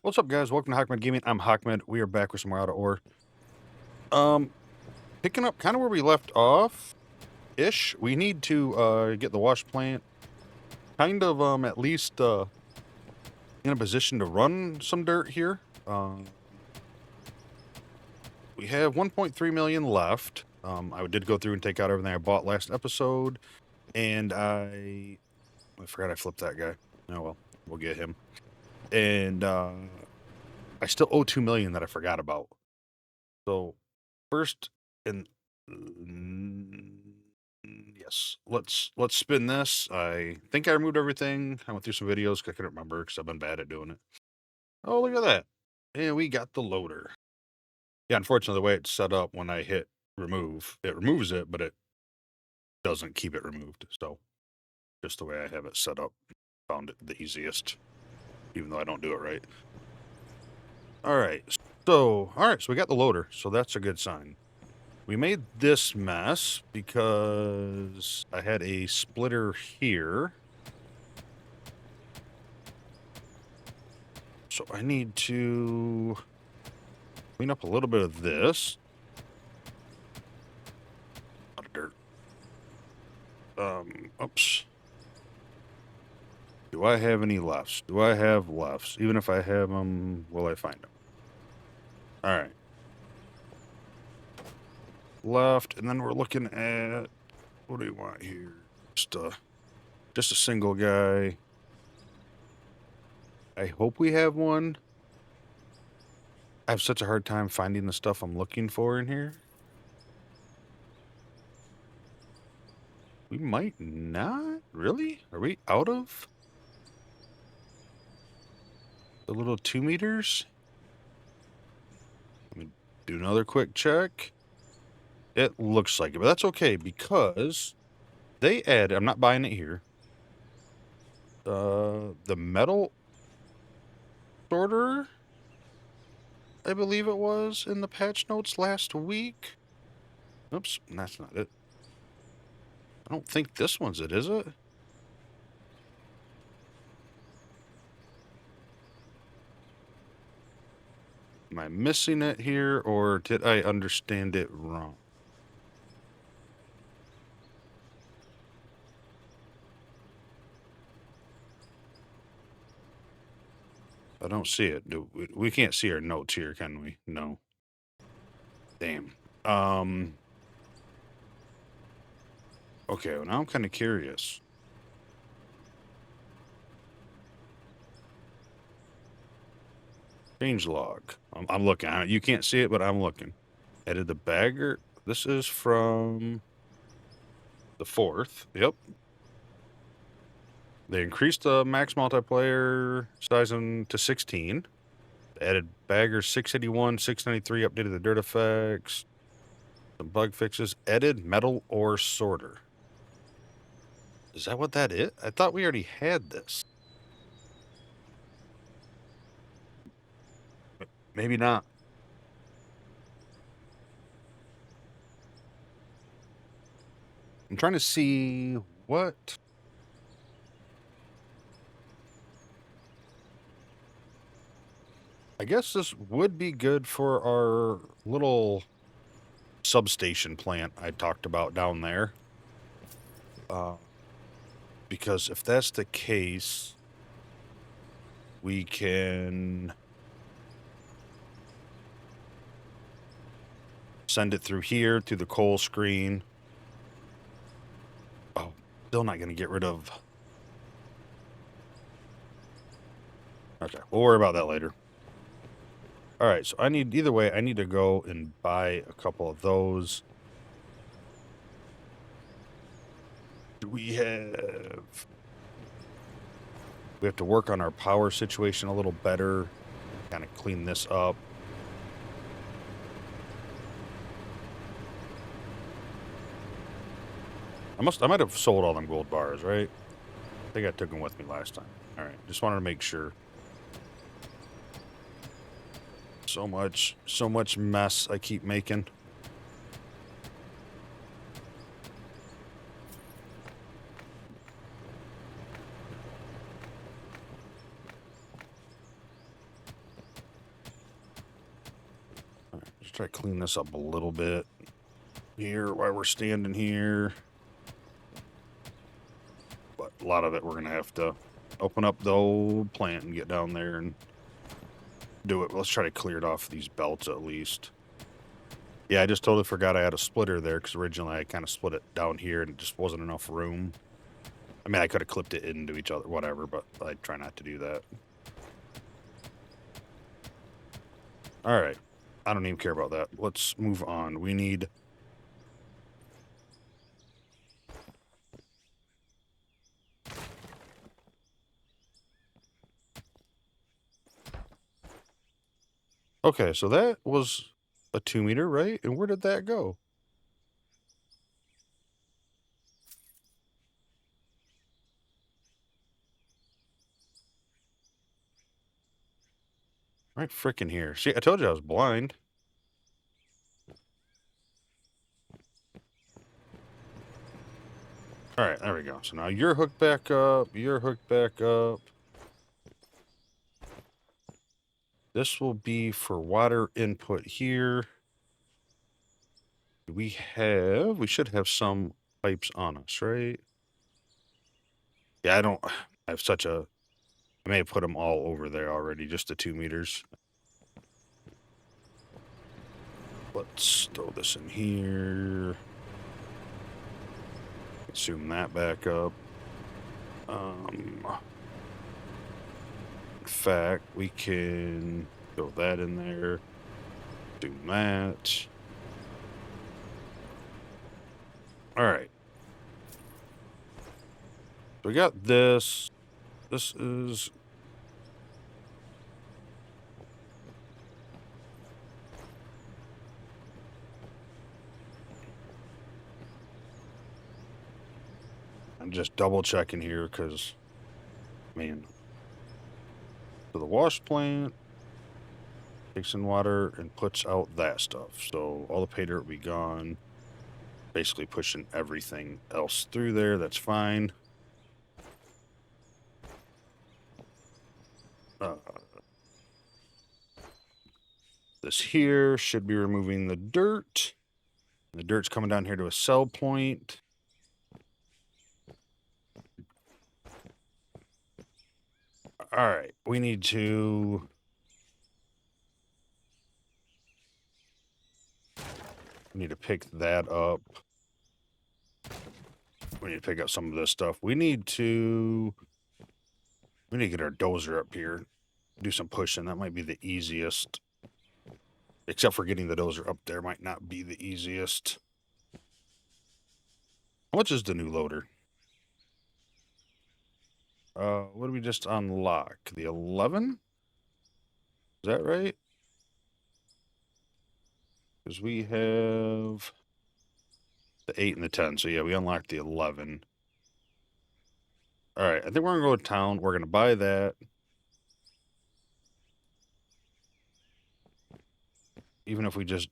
What's up, guys? Welcome to Hockmed Gaming. I'm Hockmed. We are back with some more out of ore. Um, Picking up kind of where we left off-ish. We need to get the wash plant kind of at least in a position to run some dirt here. We have 1.3 million left. I did go through and take out everything I bought last episode, and I forgot I flipped that guy. Oh well, we'll get him. And I still owe 2 million that I forgot about. So first, and yes, let's spin this. I think I removed everything. I went through some videos 'cause I couldn't remember because I've been bad at doing it. Oh, look at that. And we got the loader. Yeah, unfortunately, the way it's set up when I hit remove, it removes it, but it doesn't keep it removed. So just the way I have it set up, found it the easiest, even though I don't do it right. All right. So we got the loader. So that's a good sign. We made this mess because I had a splitter here. So I need to clean up a little bit of this. A lot of dirt. Oops. Do I have any lefts? Do I have lefts? Even if I have them, will I find them? All right. Left, and then we're looking at, what do we want here? Just a single guy. I hope we have one. I have such a hard time finding the stuff I'm looking for in here. We might not. Really? Are we out of the little 2 meters? Let me do another quick check. It looks like it, but that's okay because they add, I'm not buying it here, the metal sorter, I believe it was, in the patch notes last week. Oops, that's not it. I don't think this one's it, is it? Am I missing it here, or did I understand it wrong? I don't see it. We can't see our notes here, can we? No. Damn. Okay, well, now I'm kind of curious. Change log. I'm looking. You can't see it, but I'm looking. Added the bagger. This is from the 4th. Yep. They increased the max multiplayer size to 16. Added bagger 681, 693, updated the dirt effects. Some bug fixes. Added metal ore sorter. Is that what that is? I thought we already had this. Maybe not. I'm trying to see what. I guess this would be good for our little substation plant I talked about down there. Because if that's the case, we can send it through here, through the coal screen. Oh, still not going to get rid of. Okay, we'll worry about that later. All right, so either way, I need to go and buy a couple of those. Do we have to work on our power situation a little better, kind of clean this up. I might have sold all them gold bars, right? I think I took them with me last time. All right, just wanted to make sure. So much mess I keep making. try to clean this up a little bit here while we're standing here. But a lot of it we're going to have to open up the old plant and get down there and do it. Let's try to clear it off these belts at least. Yeah, I just totally forgot I had a splitter there because originally I kind of split it down here and it just wasn't enough room. I mean, I could have clipped it into each other, whatever, but I try not to do that. All right. I don't even care about that. Let's move on. We need... Okay, so that was a 2 meter, right? And where did that go? Right frickin' here. See, I told you I was blind. All right, there we go. So now you're hooked back up. You're hooked back up. This will be for water input here. We should have some pipes on us, right? Yeah, I have such a, I may have put them all over there already, just the 2 meters. Let's throw this in here. Zoom that back up. In fact, we can throw that in there. Do that. All right. So we got this. This is... I'm just double checking here because, man. So the wash plant takes in water and puts out that stuff. So all the pay dirt will be gone. Basically pushing everything else through there. That's fine. This here should be removing the dirt. The dirt's coming down here to a cell point. All right, we need to... pick that up. We need to pick up some of this stuff. We need to get our dozer up here. Do some pushing. That might be the easiest. Except for getting the dozer up there might not be the easiest. How much is the new loader? What did we just unlock? The 11? Is that right? Because we have the 8 and the 10. So yeah, we unlocked the 11. All right, I think we're going to go to town. We're going to buy that. Even if we just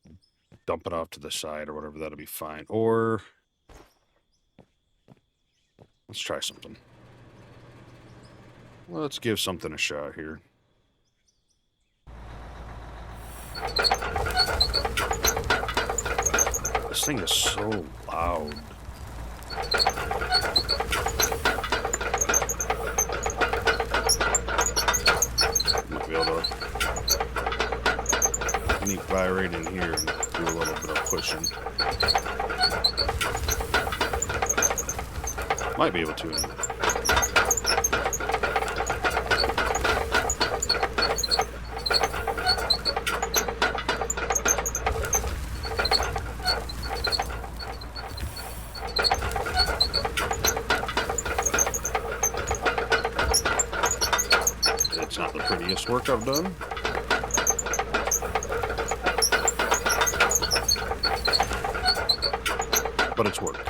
dump it off to the side or whatever, that'll be fine. Or let's try something. Let's give something a shot here. This thing is so loud. Might be able to sneak by right in here and do a little bit of pushing. Might be able to anyway. It's not the prettiest work I've done. But it's worked.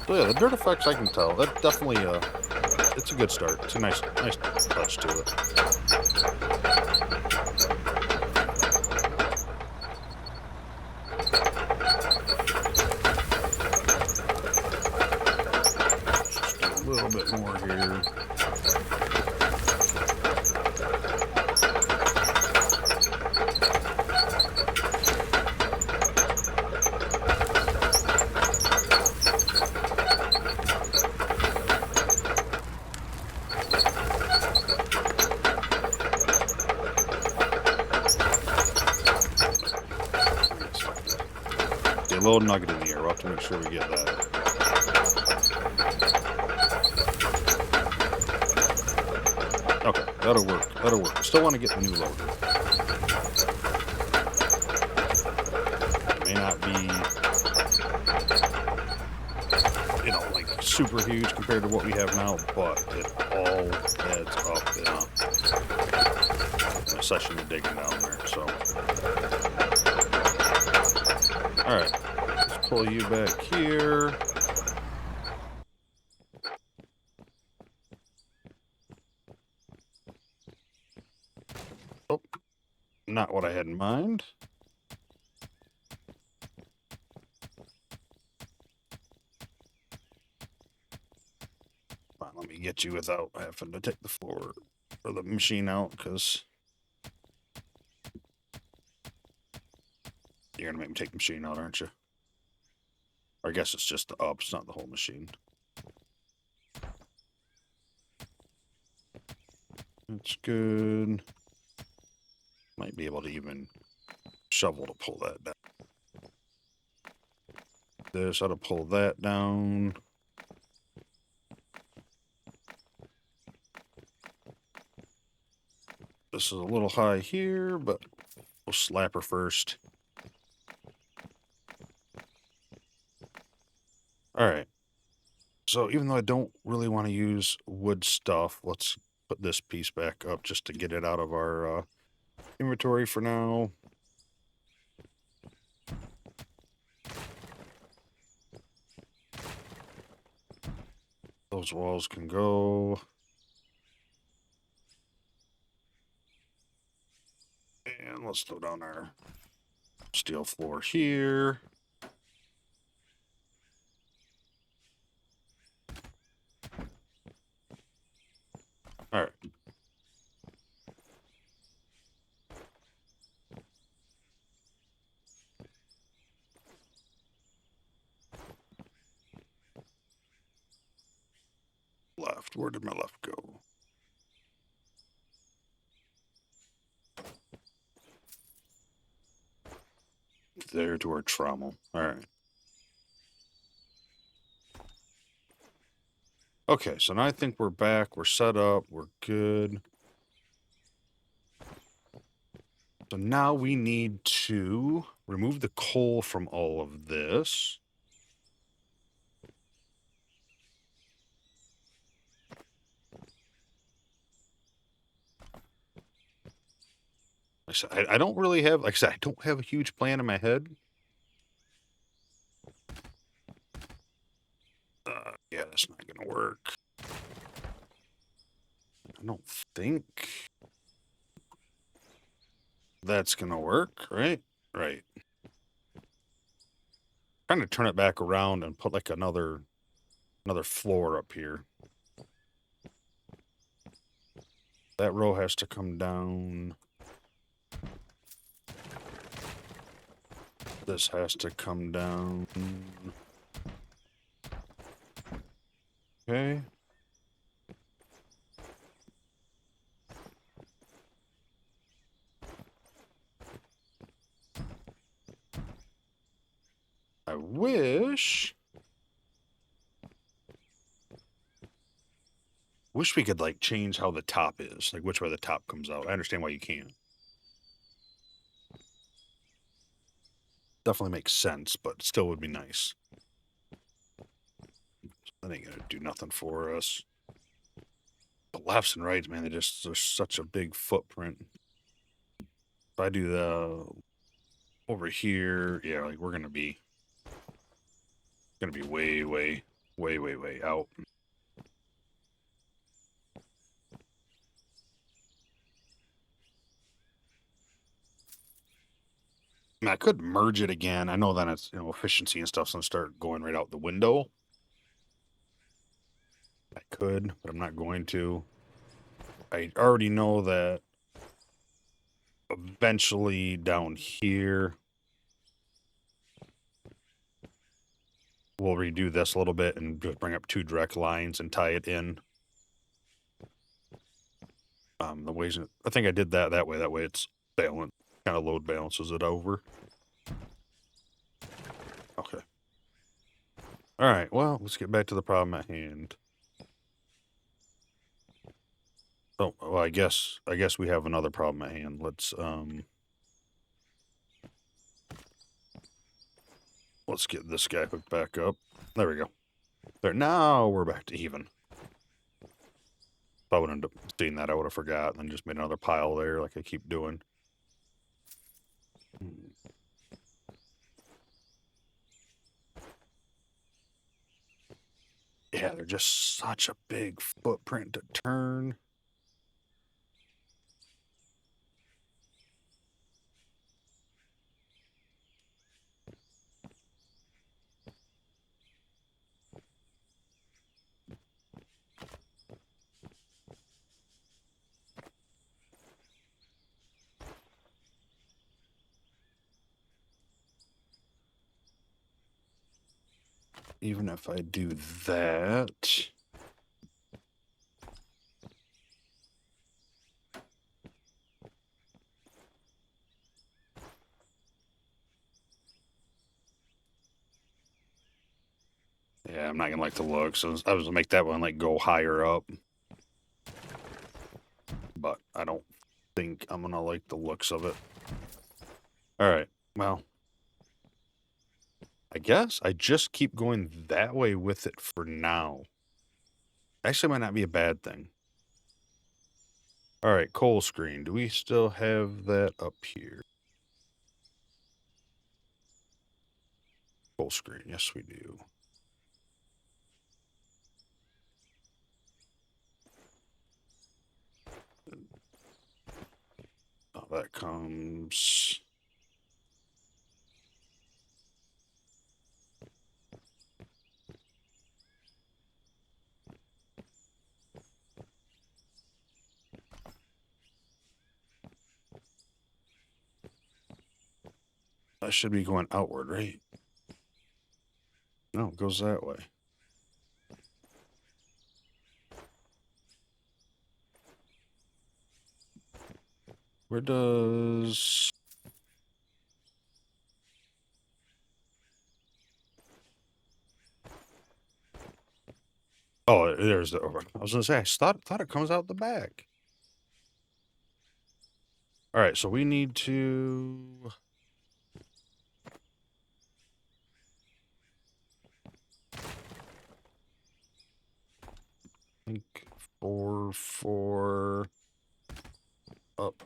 So yeah, the dirt effects I can tell. That definitely it's a good start. It's a nice touch to it. Just do a little bit more here. A little nugget in the air. We'll have to make sure we get that. Okay, that'll work. That'll work. Still want to get the new loader. It may not be, you know, like super huge compared to what we have now, but it all adds up in a session of digging down there. So, all right. Pull you back here. Oh, not what I had in mind. Come on, let me get you without having to take the floor or the machine out, because you're gonna make me take the machine out, aren't you? Or I guess it's just the ups, not the whole machine. That's good. Might be able to even shovel to pull that down. This ought to pull that down. This is a little high here, but we'll slap her first. All right. So even though I don't really want to use wood stuff, let's put this piece back up just to get it out of our inventory for now. Those walls can go. And let's throw down our steel floor here. All right. Left. Where did my left go? There to our trommel. All right. Okay, so now I think we're back. We're set up. We're good. So now we need to remove the coal from all of this. Like I said, I don't really have, like I said, I don't have a huge plan in my head. Yeah, that's not going to work. I don't think that's going to work, right? Right. Trying to turn it back around and put like another floor up here. That row has to come down. This has to come down. Okay. I wish we could like change how the top is, like which way the top comes out. I understand why you can't. Definitely makes sense, but still would be nice. That ain't gonna do nothing for us. The lefts and rights, man, there's such a big footprint. If I do the over here, yeah, like we're gonna be way out. I mean, I could merge it again. I know then it's, you know, efficiency and stuff's gonna start going right out the window. I could, but I'm not going to. I already know that eventually down here we'll redo this a little bit and just bring up 2 direct lines and tie it in. The ways I think I did that way. That way it's balanced, kind of load balances it over. Okay. All right. Well, let's get back to the problem at hand. Oh, well, I guess we have another problem at hand. Let's get this guy hooked back up. There we go. There. Now we're back to even. If I would end up seeing that, I would have forgot and then just made another pile there like I keep doing. Yeah, they're just such a big footprint to turn. Even if I do that... Yeah, I'm not gonna like the look, so I was gonna make that one like go higher up. But I don't think I'm gonna like the looks of it. Alright, well. I guess I just keep going that way with it for now. Actually, might not be a bad thing. Alright, coal screen. Do we still have that up here? Full screen, yes we do. Oh, that comes... That should be going outward, right? No, it goes that way. Where does... Oh, there's the over. I was gonna say, I thought it comes out the back. Alright, so we need to... I think 4, up,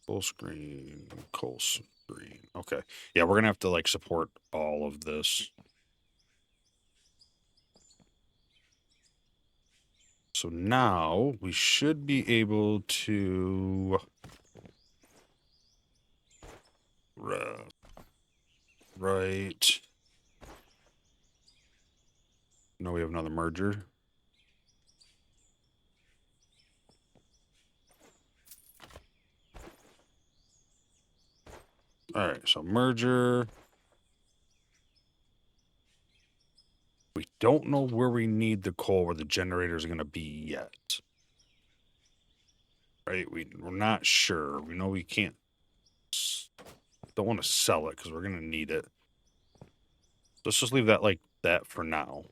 full screen, coal screen. Okay. Yeah, we're gonna have to like support all of this. So now we should be able to right. No, we have another merger. All right, so merger. We don't know where we need the coal, where the generators are going to be yet. Right? We're not sure. We know we can't. Don't want to sell it because we're going to need it. Let's just leave that like that for now.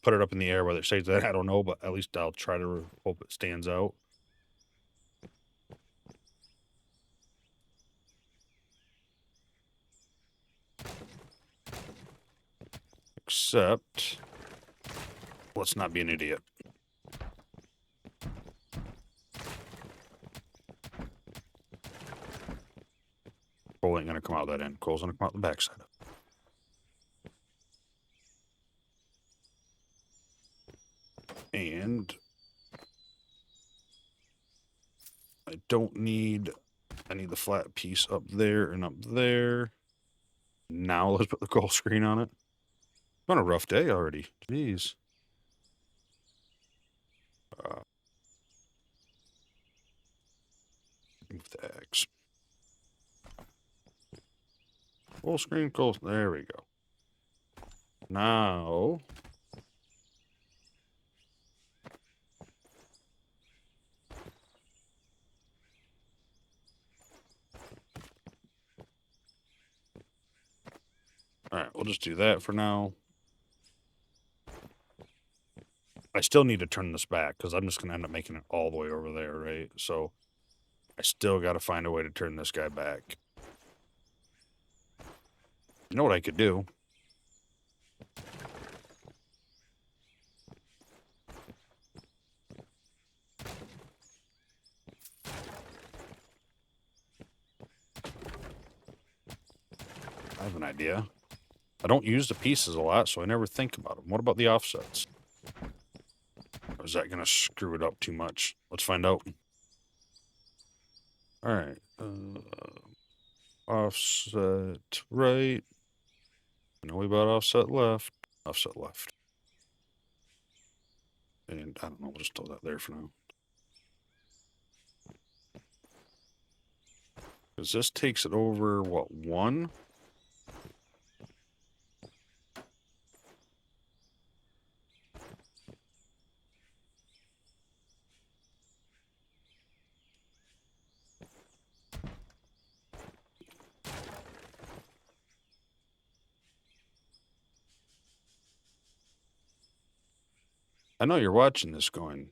Put it up in the air. Whether it stays that, I don't know, but at least I'll try to hope it stands out. Except, let's not be an idiot. Coal ain't gonna come out that end. Coal's gonna come out the backside of it. And I don't need... I need the flat piece up there and up there. Now let's put the coal screen on it. been a rough day already. Jeez. Move the axe. Full screen goals. There we go. Now. Alright, we'll just do that for now. I still need to turn this back, because I'm just going to end up making it all the way over there, right? So, I still got to find a way to turn this guy back. You know what I could do? I have an idea. I don't use the pieces a lot, so I never think about them. What about the offsets? Or is that going to screw it up too much? Let's find out. Alright. Offset right. Now we about offset left. Offset left. And I don't know, we'll just throw that there for now. Because this takes it over, what, 1? I know you're watching this going,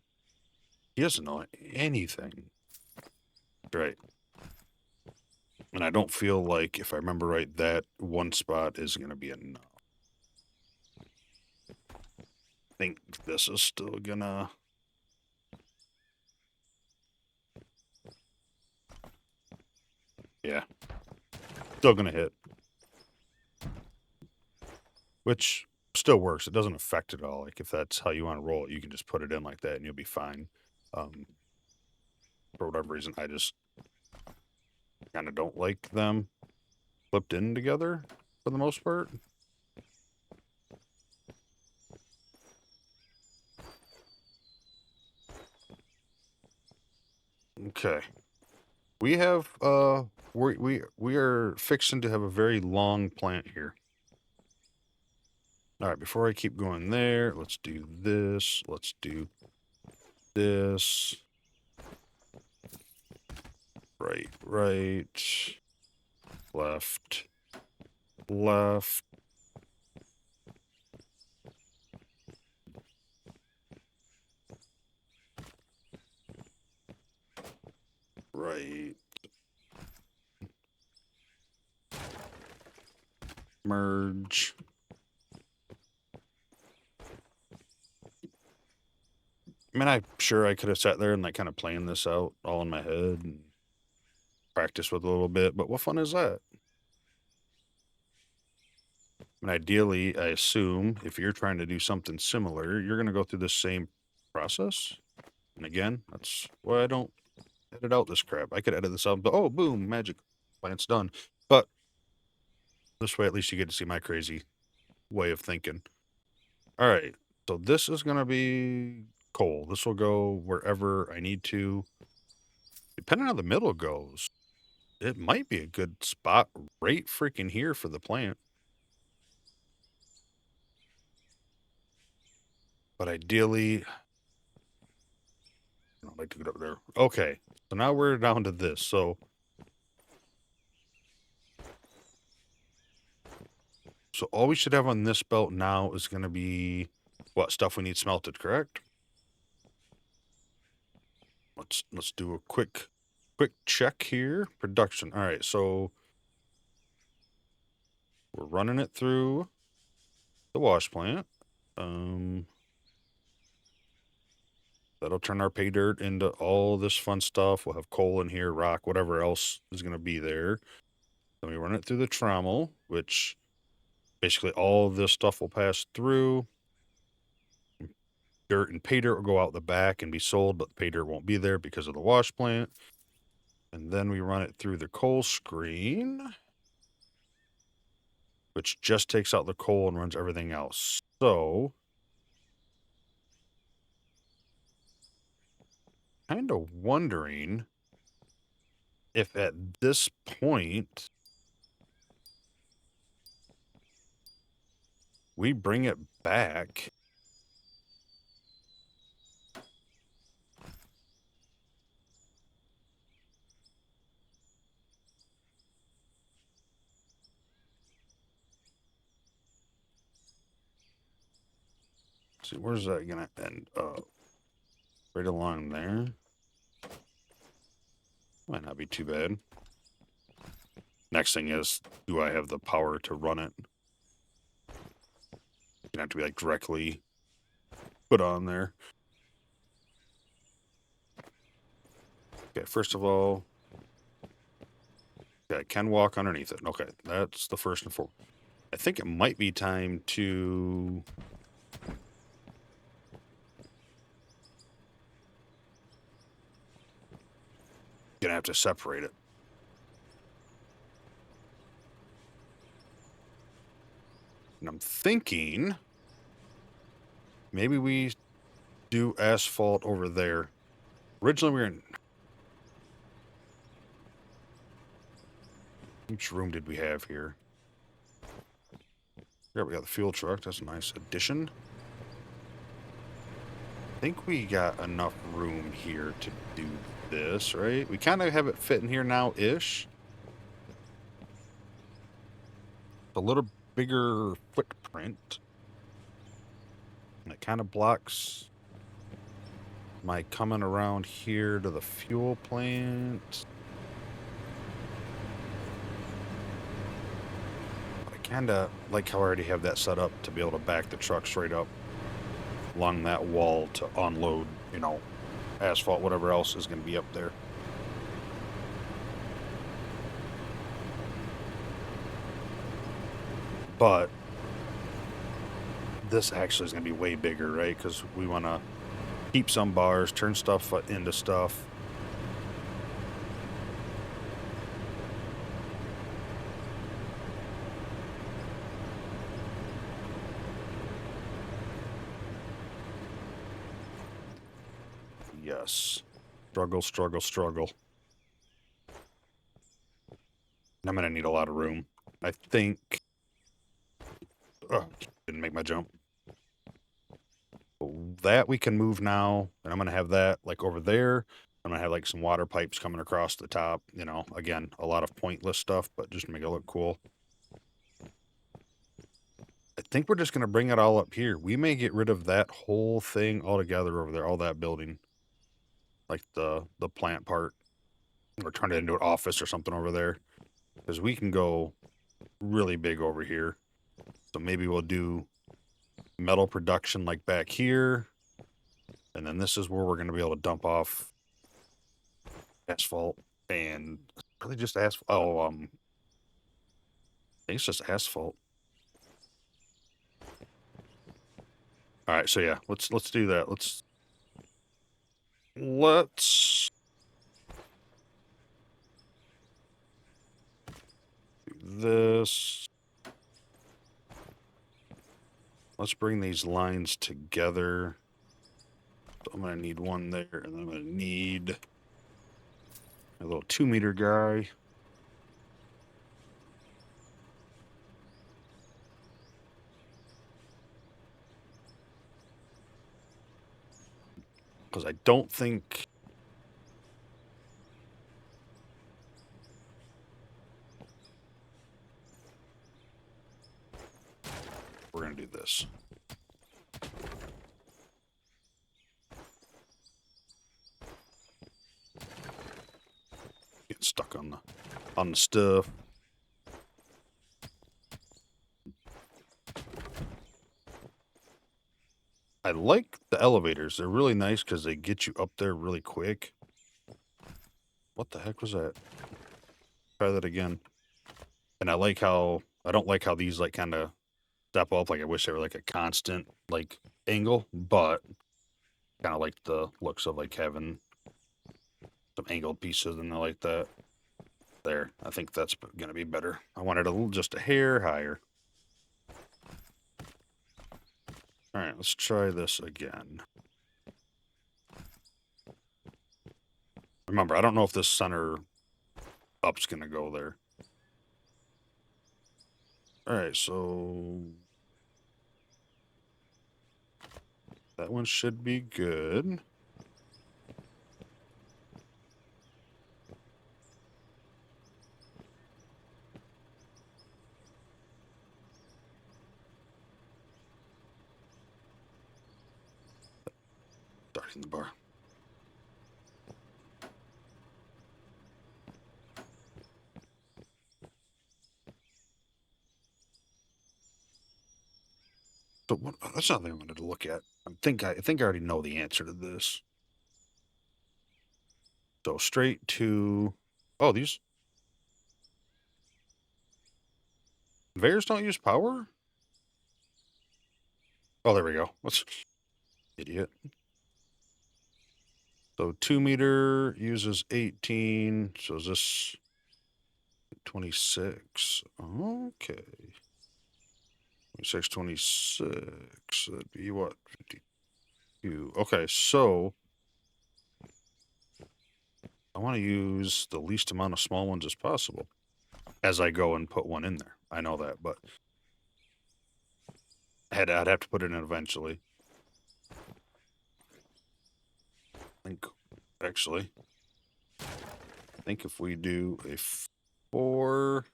he doesn't know anything. Right. And I don't feel like, if I remember right, that one spot is going to be enough. I think this is still gonna... Yeah. Still gonna hit. Which still works. It doesn't affect it all. Like, if that's how you want to roll it, you can just put it in like that and you'll be fine. For whatever reason, I just kind of don't like them flipped in together for the most part. Okay. We have, we are fixing to have a very long plant here. All right, before I keep going there, let's do this. Let's do this. Right, right. Left, left. Right. Merge. I mean, I'm sure I could have sat there and like kind of planned this out all in my head and practiced with a little bit, but what fun is that? And ideally, I assume if you're trying to do something similar, you're going to go through the same process. And again, that's why I don't edit out this crap. I could edit this out, but oh, boom, magic, plant's done. But this way, at least you get to see my crazy way of thinking. All right, so this is going to be coal. This will go wherever I need to. Depending on how the middle goes, it might be a good spot right freaking here for the plant. But ideally, I'd like to get over there. Okay, so now we're down to this. So all we should have on this belt now is going to be what stuff we need smelted, correct? Let's do a quick check here. Production. All right, so we're running it through the wash plant. That'll turn our pay dirt into all this fun stuff. We'll have coal in here, rock, whatever else is going to be there. Then we run it through the trommel, which basically all of this stuff will pass through. Dirt and pay dirt will go out the back and be sold, but the pay dirt won't be there because of the wash plant. And then we run it through the coal screen, which just takes out the coal and runs everything else. So, kind of wondering if at this point we bring it back. Let's see, where's that gonna end up? Right along there. Might not be too bad. Next thing is, do I have the power to run it? Gonna have to be like directly put on there. Okay, first of all, okay, I can walk underneath it. Okay, that's the first and foremost. I think it might be time to... Gonna have to separate it. And I'm thinking maybe we do asphalt over there. Originally we were in... How much room did we have here? There we got the fuel truck. That's a nice addition. I think we got enough room here to do this, right? We kind of have it fit in here now-ish. A little bigger footprint. And it kind of blocks my coming around here to the fuel plant. But I kind of like how I already have that set up to be able to back the truck straight up along that wall to unload, you know, asphalt, whatever else is going to be up there. But this actually is going to be way bigger, right? Because we want to keep some bars, turn stuff into stuff. Yes. Struggle, struggle, struggle. I'm going to need a lot of room. I think... didn't make my jump. That we can move now, and I'm going to have that like over there. I'm going to have like some water pipes coming across the top. You know, again, a lot of pointless stuff, but just to make it look cool. I think we're just going to bring it all up here. We may get rid of that whole thing altogether over there, all that building. Like the plant part. Or turn it into an office or something over there. Because we can go really big over here. So maybe we'll do metal production like back here. And then this is where we're going to be able to dump off asphalt and really just asphalt. Oh, I think it's just asphalt. All right, so yeah, let's do that. Let's do this. Let's bring these lines together. So I'm gonna need one there, and then I'm gonna need a little 2-meter guy. Because I don't think... We're gonna do this. Getting stuck on the stuff. I like the elevators. They're really nice because they get you up there really quick. What the heck was that? Try that again. And I don't like how these like kind of step up. Like I wish they were like a constant like angle, but kind of like the looks of like having some angled pieces and I like that. There, I think that's going to be better. I want it just a hair higher. All right, let's try this again. Remember, I don't know if this center up's going to go there. All right, so that one should be good. Starting the bar. So what, that's not the thing I wanted to look at. I think I already know the answer to this. So straight to, oh, these conveyors don't use power? Oh, there we go. What's idiot? So 2 meter uses 18. So is this 26? Okay. 26, 26. That'd be what? 52. Okay, so I want to use the least amount of small ones as possible as I go and put one in there. I know that, but I'd have to put it in eventually. I think, actually, I think if we do a 4...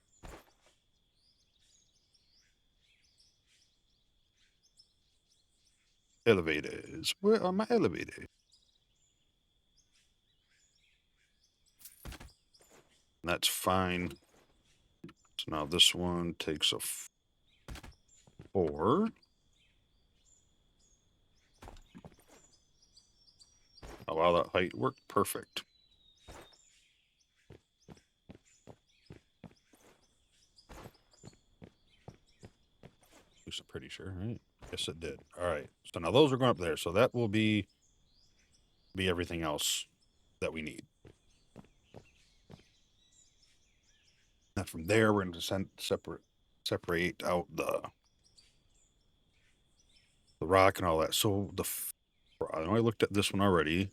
elevators. Where are my elevators? That's fine. So now this one takes a 4. Oh, wow, that height worked perfect. At least I'm pretty sure, right? Yes, it did. All right. So now those are going up there. So that will be everything else that we need. Now from there, we're going to separate out the rock and all that. So I know I looked at this one already.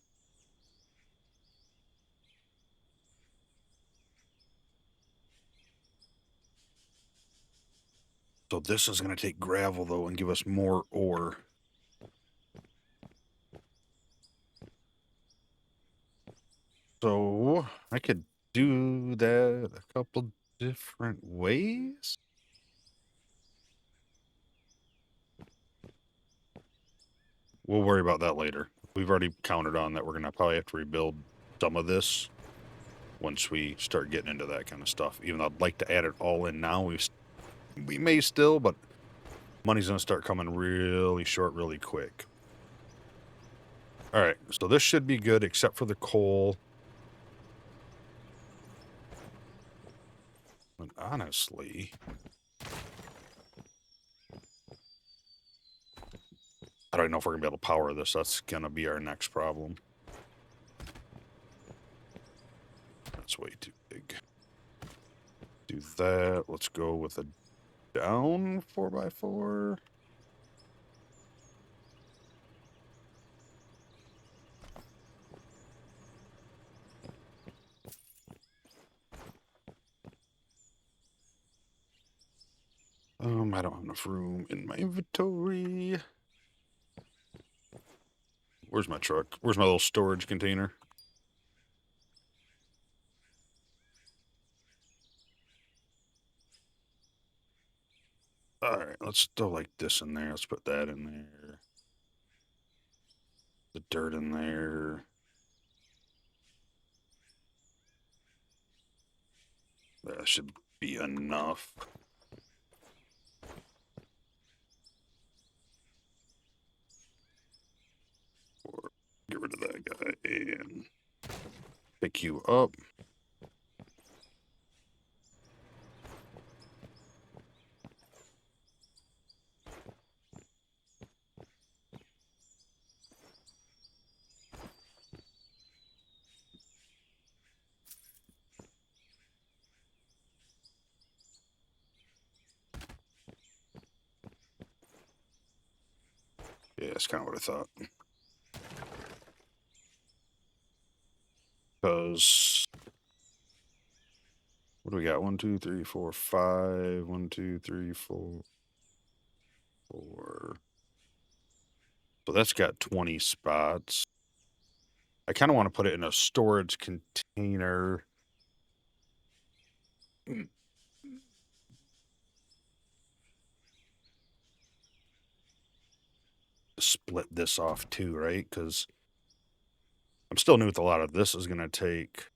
So this is going to take gravel, though, and give us more ore. So I could do that a couple different ways. We'll worry about that later. We've already counted on that. We're going to probably have to rebuild some of this once we start getting into that kind of stuff. Even though I'd like to add it all in now, we may still, but money's going to start coming really short really quick. All right, so this should be good except for the coal. And honestly, I don't know if we're going to be able to power this. That's going to be our next problem. That's way too big. Do that. Let's go with a down 4x4. I don't have enough room in my inventory. Where's my truck? Where's my little storage container? All right, let's throw like this in there. Let's put that in there. The dirt in there. That should be enough. Or get rid of that guy and pick you up. Yeah, that's kind of what I thought. Because what do we got? 1, 2, 3, 4, 5. 1, 2, 3, 4, 4. So that's got 20 spots. I kind of want to put it in a storage container. Split this off too, right? Because I'm still new with a lot of this. Is going to take,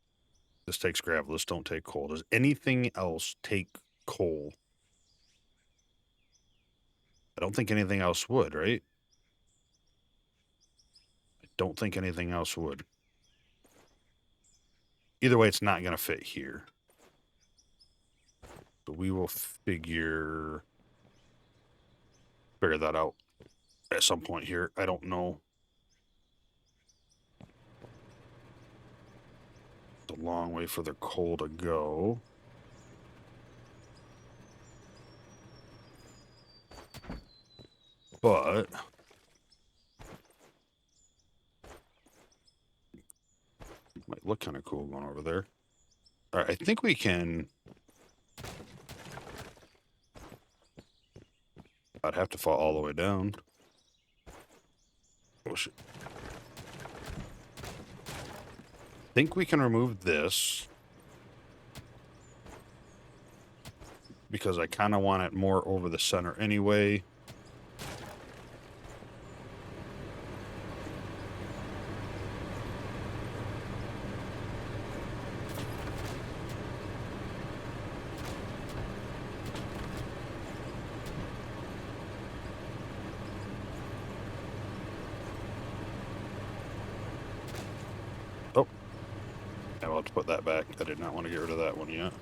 this takes gravel, this don't take coal. Does anything else take coal? I don't think anything else would, right? I don't think anything else would. Either way, it's not going to fit here. So we will figure that out at some point here. I don't know. It's a long way for the coal to go. But might look kind of cool going over there. All right, I think we can. I'd have to fall all the way down. Oh shit. I think we can remove this because I kind of want it more over the center anyway. Oh, I'll have to put that back. I did not want to get rid of that one yet.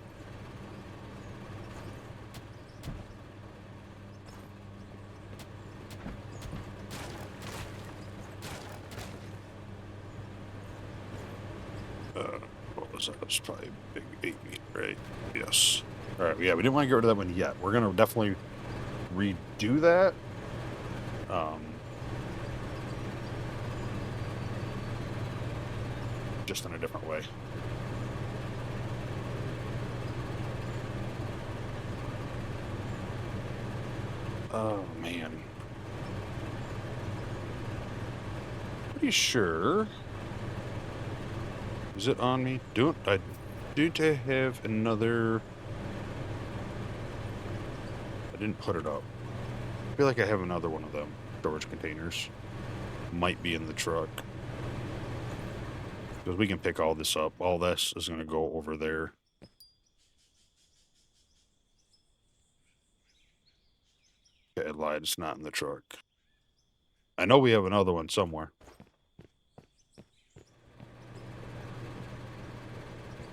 What was that? It was probably a big 8 meter, right? Yes. All right, yeah, we didn't want to get rid of that one yet. We're going to definitely redo that. Just in a different way. Oh, man. Pretty sure. Is it on me? I do to have another. I didn't put it up. I feel like I have another one of them storage containers. Might be in the truck. Because we can pick all this up. All this is going to go over there. Okay, I lied. It's not in the truck. I know we have another one somewhere.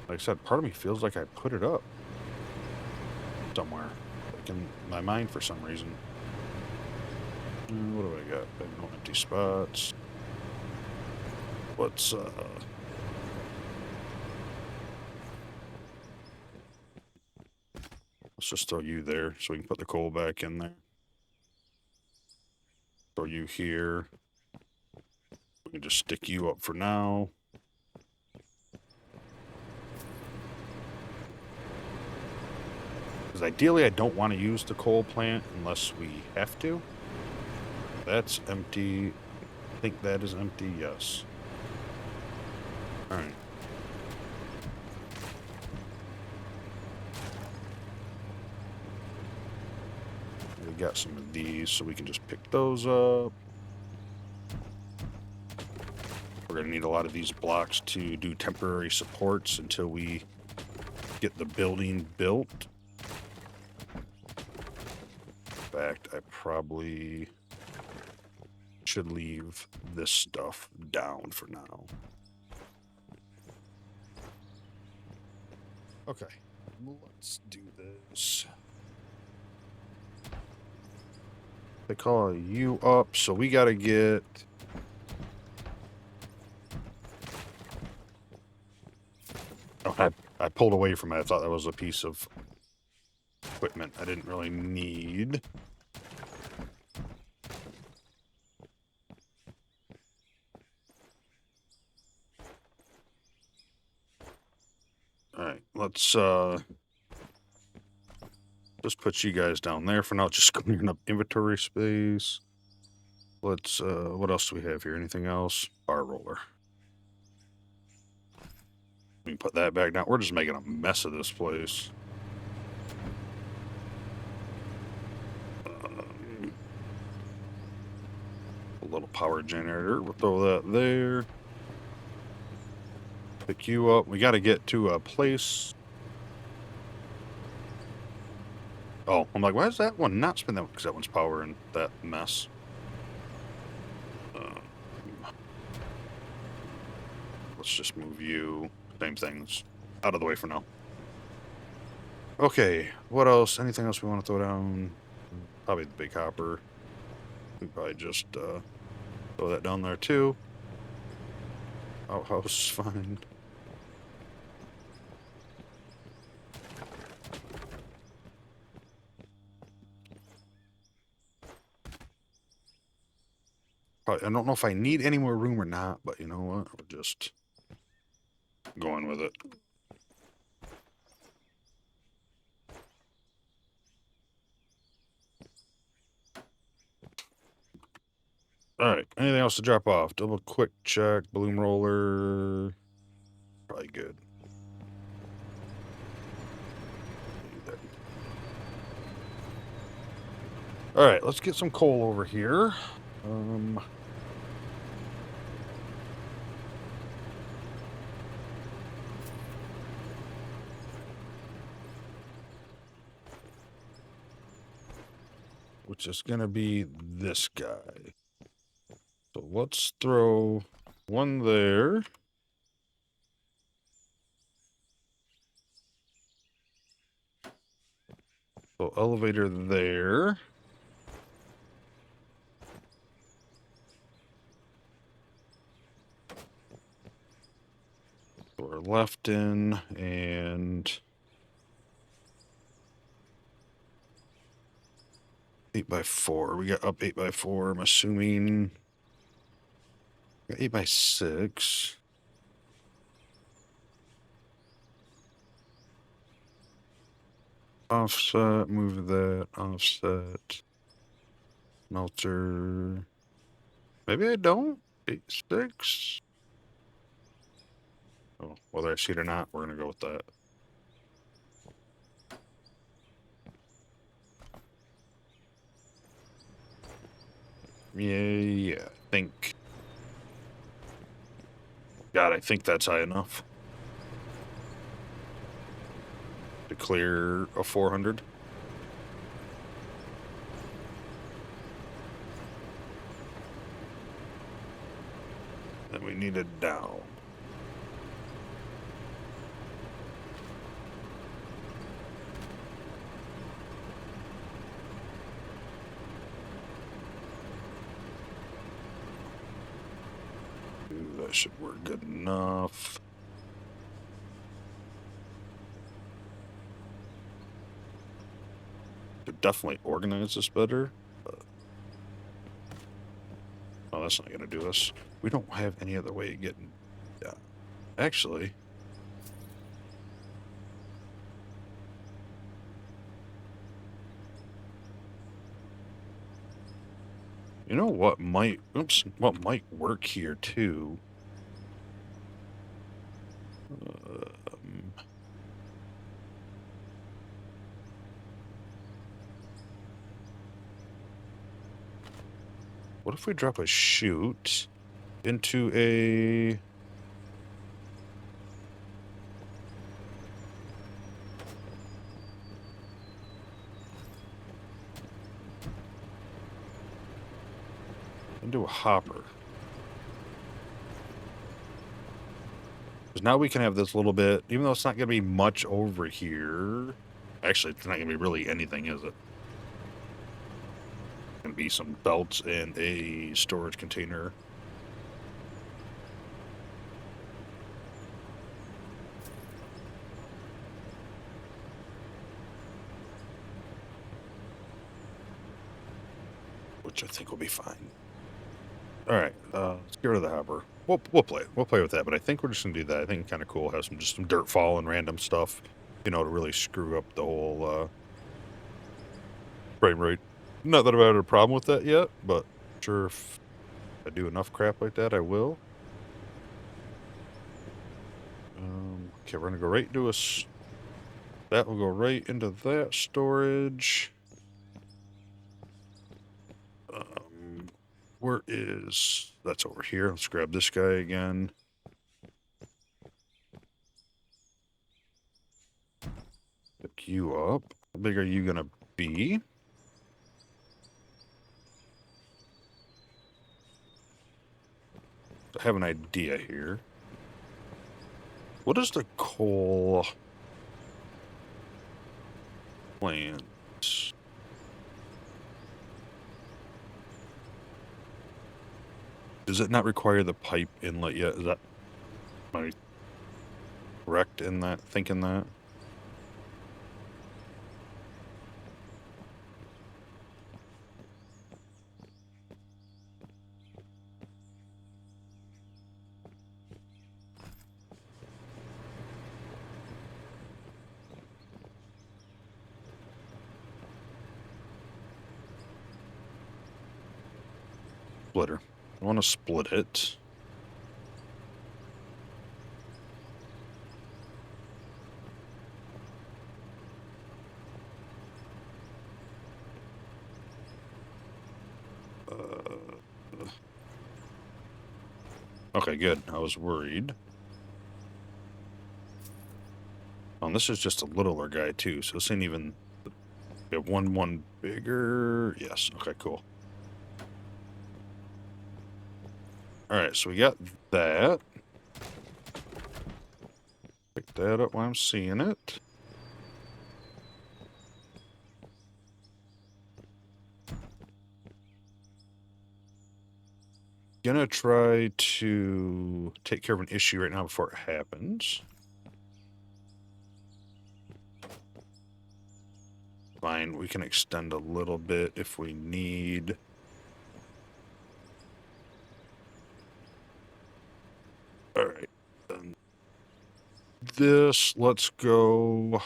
Like I said, part of me feels like I put it up somewhere. Like in my mind for some reason. What do I got? I have no empty spots. Let's just throw you there so we can put the coal back in there. Throw you here. We can just stick you up for now. Because ideally I don't want to use the coal plant unless we have to. That's empty. I think that is empty, yes. Alright. We got some of these, so we can just pick those up. We're going to need a lot of these blocks to do temporary supports until we get the building built. In fact, I probably should leave this stuff down for now. Okay, let's do this. They call you up, so we got to get... Oh, I pulled away from it. I thought that was a piece of equipment I didn't really need. let's just put you guys down there for now. Just clearing up inventory space. Let's what else do we have here? Anything else? Bar roller. We can put that back down. We're just making a mess of this place. A little power generator. We'll throw that there. Pick you up. We got to get to a place. Oh, I'm like, why is that one not spin that one? Because that one's power and that mess. Let's just move you. Same things. Out of the way for now. Okay, what else? Anything else we want to throw down? Probably the big hopper. We probably just throw that down there too. Outhouse is fine. Probably, I don't know if I need any more room or not, but you know what? We're just going with it. Alright, anything else to drop off? Double quick check, bloom roller. Probably good. Alright, let's get some coal over here. Which is going to be this guy. So let's throw one there. So elevator there. We're left in and 8x4. We got up 8x4. I'm assuming 8x6. Offset, move that, offset, melter. Maybe I don't. 8.6. Oh, whether I see it or not, we're gonna go with that. Yeah, I think. God, I think that's high enough to clear a 400. Then we need it down. That should work good enough. Could definitely organize this better. Oh, that's not going to do us. We don't have any other way of getting... Yeah. Actually... You know what might... Oops. What might work here, too? What if we drop a chute into a... into a hopper? Because now we can have this little bit, even though it's not going to be much over here. Actually, it's not going to be really anything, is it? Going to be some belts and a storage container. Which I think will be fine. All right, Let's get rid of the hopper. We'll play. We'll play with that, but I think we're just gonna do that. I think it's kind of cool. Have some dirt fall and random stuff, you know, to really screw up the whole frame rate. Not that I've had a problem with that yet, but sure if I do enough crap like that, I will. Okay, we're gonna go right into us. That will go right into that storage. Where is... That's over here. Let's grab this guy again. Pick you up. How big are you gonna be? I have an idea here. What is the coal plant? Does it not require the pipe inlet yet? Is that... Am I correct in that? Thinking that? Splitter. I want to split it. Okay, good. I was worried. Oh, and this is just a littler guy too, so this ain't even... We have one bigger... Yes, okay, cool. Alright, so we got that. Pick that up while I'm seeing it. Gonna try to take care of an issue right now before it happens. Fine, we can extend a little bit if we need. Alright, then this, let's go.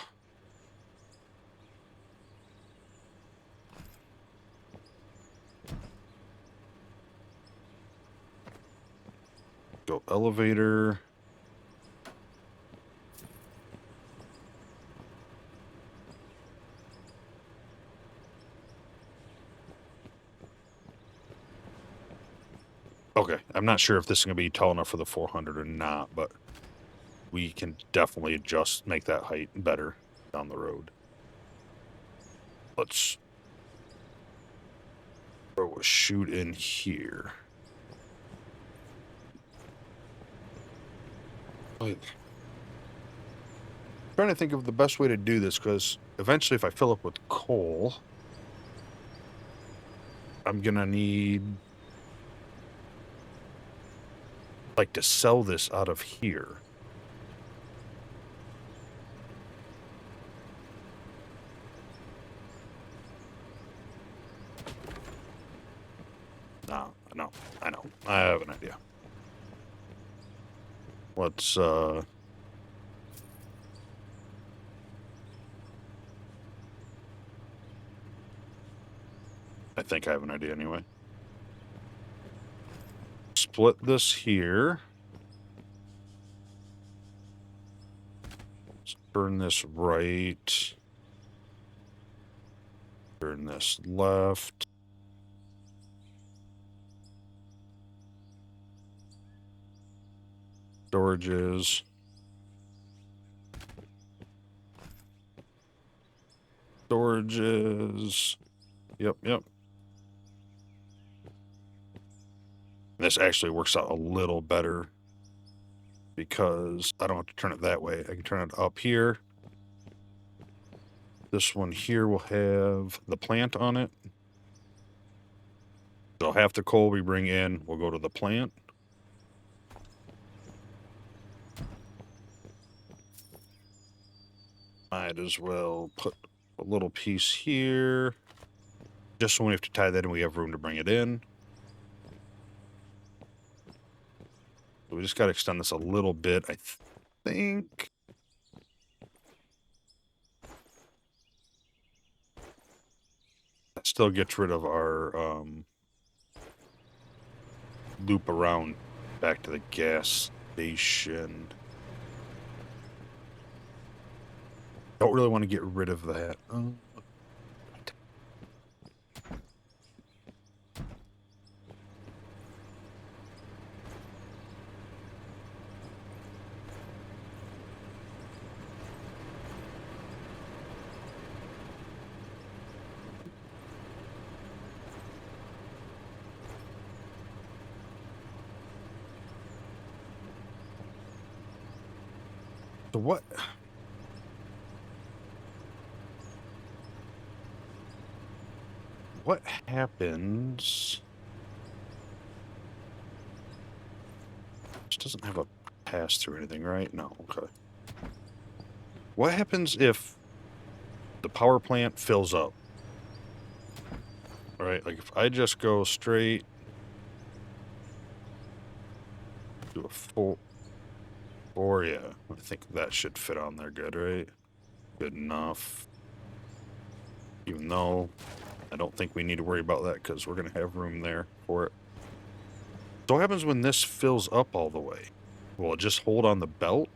Go elevator. Okay, I'm not sure if this is going to be tall enough for the 400 or not, but we can definitely adjust, make that height better down the road. Let's throw a chute in here. Wait. Trying to think of the best way to do this, because eventually if I fill up with coal, I'm gonna need like to sell this out of here. No, I know. I have an idea. Let's I think I have an idea anyway. Split this here. Let's turn this right. Turn this left. Storages. Storages. Yep. This actually works out a little better because I don't have to turn it that way. I can turn it up here. This one here will have the plant on it. So half the coal we bring in will go to the plant. Might as well put a little piece here. Just when we have to tie that in, we have room to bring it in. So we just got to extend this a little bit, I think. That still gets rid of our loop around back to the gas station. Don't really want to get rid of that. So what happens? This doesn't have a pass through anything, right? No, okay. What happens if the power plant fills up? All right, like if I just go straight to a full, or yeah, I think that should fit on there good, right? Good enough. Even though I don't think we need to worry about that because we're going to have room there for it. So what happens when this fills up all the way? Will it just hold on the belt?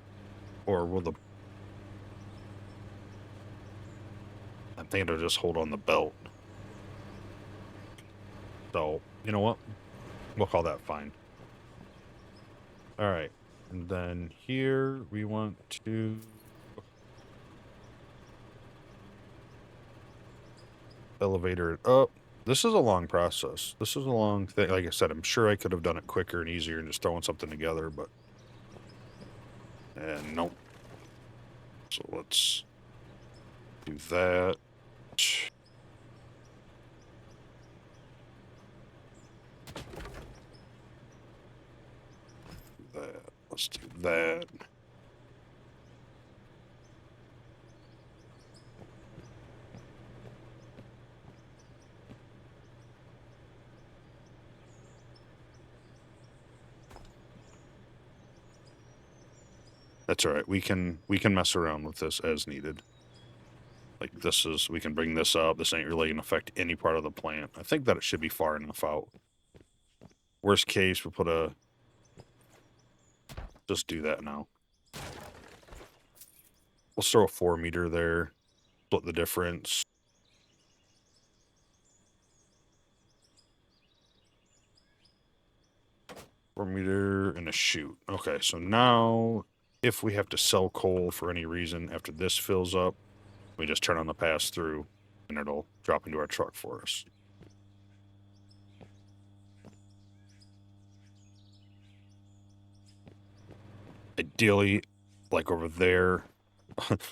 Or will the... I think it'll just hold on the belt. So, you know what? We'll call that fine. Alright. And then here we want to... elevator it up. This is a long process. This is a long thing. Like I said, I'm sure I could have done it quicker and easier and just throwing something together, but... and nope. So let's do that. Let's do that. That's all right. We can mess around with this as needed. Like this is, we can bring this up. This ain't really gonna affect any part of the plant. I think that it should be far enough out. Worst case, we put a... just do that now. Let's throw a 4 meter there. Split the difference. $4 meter and a chute. Okay, so now if we have to sell coal for any reason after this fills up, we just turn on the pass through and it'll drop into our truck for us. Ideally, like over there,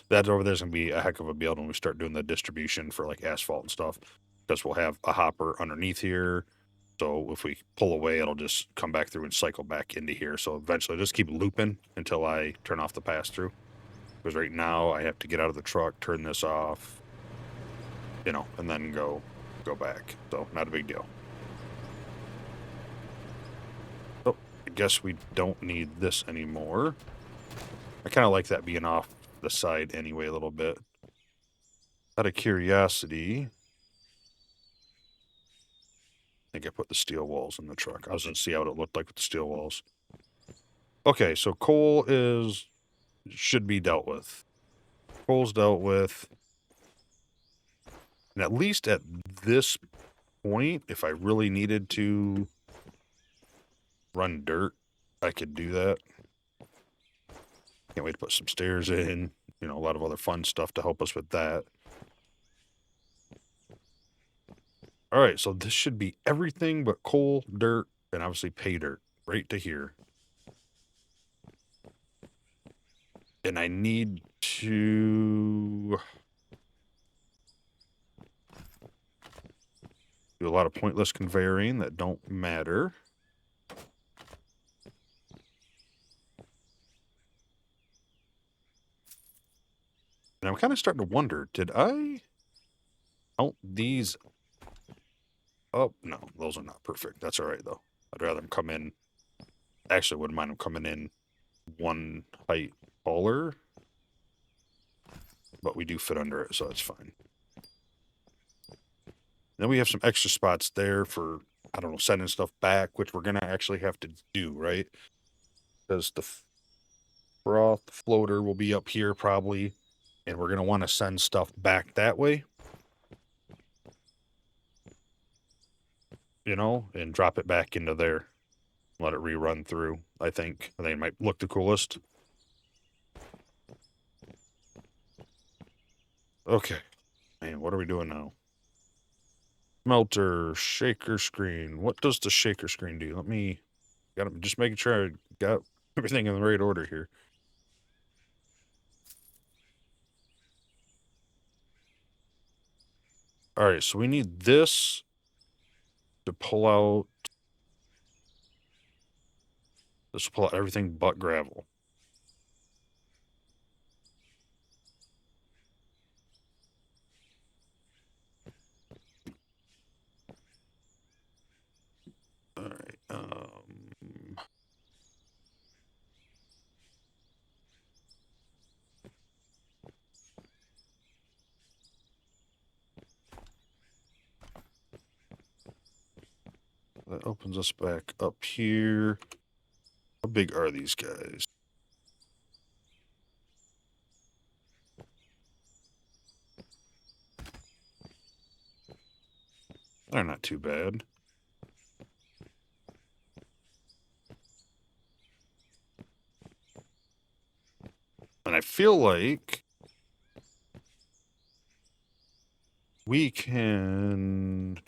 that over there's gonna be a heck of a build when we start doing the distribution for like asphalt and stuff, because we'll have a hopper underneath here. So if we pull away, it'll just come back through and cycle back into here. So eventually just keep looping until I turn off the pass through. Because right now I have to get out of the truck, turn this off, you know, and then go back. So not a big deal. Oh, I guess we don't need this anymore. I kind of like that being off the side anyway a little bit. Out of curiosity, I think I put the steel walls in the truck. I was going to see how it looked like with the steel walls. Okay, so coal should be dealt with. Coal's dealt with. And at least at this point, if I really needed to run dirt, I could do that. Can't wait to put some stairs in. You know, a lot of other fun stuff to help us with that. All right, so this should be everything but coal, dirt, and obviously pay dirt right to here. And I need to do a lot of pointless conveying that don't matter. And I'm kind of starting to wonder, did I count these up? No, those are not perfect. That's all right, though. I'd rather them come in Actually, wouldn't mind them coming in one height taller, but we do fit under it, so it's fine. Then we have some extra spots there for, I don't know, sending stuff back, which we're going to actually have to do, right? Because the froth floater will be up here probably, and we're going to want to send stuff back that way, you know, and drop it back into there. Let it rerun through, I think. I think it might look the coolest. Okay. Man, what are we doing now? Smelter, shaker screen. What does the shaker screen do? Let me... just making sure I got everything in the right order here. All right, so we need this to pull out... This will pull out everything but gravel. All right. That opens us back up here. How big are these guys? They're not too bad. And I feel like we can...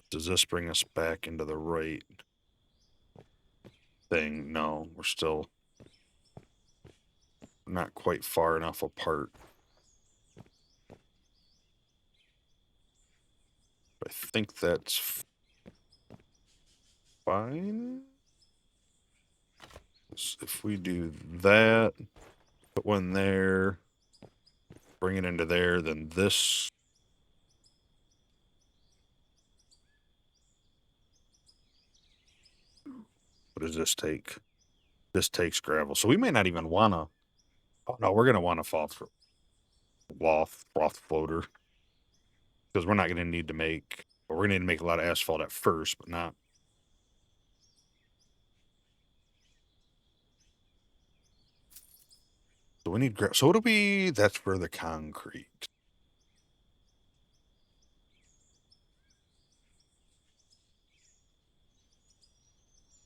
Does this bring us back into the right thing? No, we're still not quite far enough apart. I think that's fine. So if we do that, put one there, bring it into there, then this... What does this take? This takes gravel. So we may not even want to... Oh, no, we're going to want a froth floater. Because we're not going to need to make... Well, we're going to need to make a lot of asphalt at first, but not... So we need gravel. So what do we... That's for the concrete.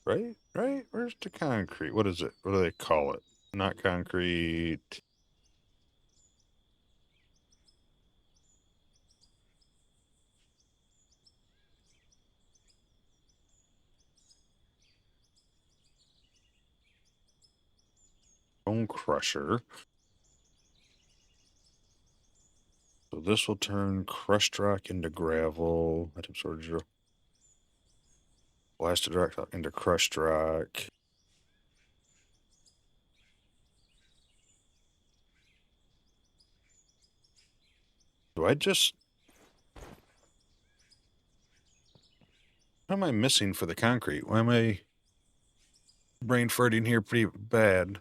Right? Right? Where's the concrete? What is it? What do they call it? Not concrete. Bone crusher. So this will turn crushed rock into gravel. Item storage. Blasted rock into crushed rock. Do I just... What am I missing for the concrete? Why am I brain farting here pretty bad?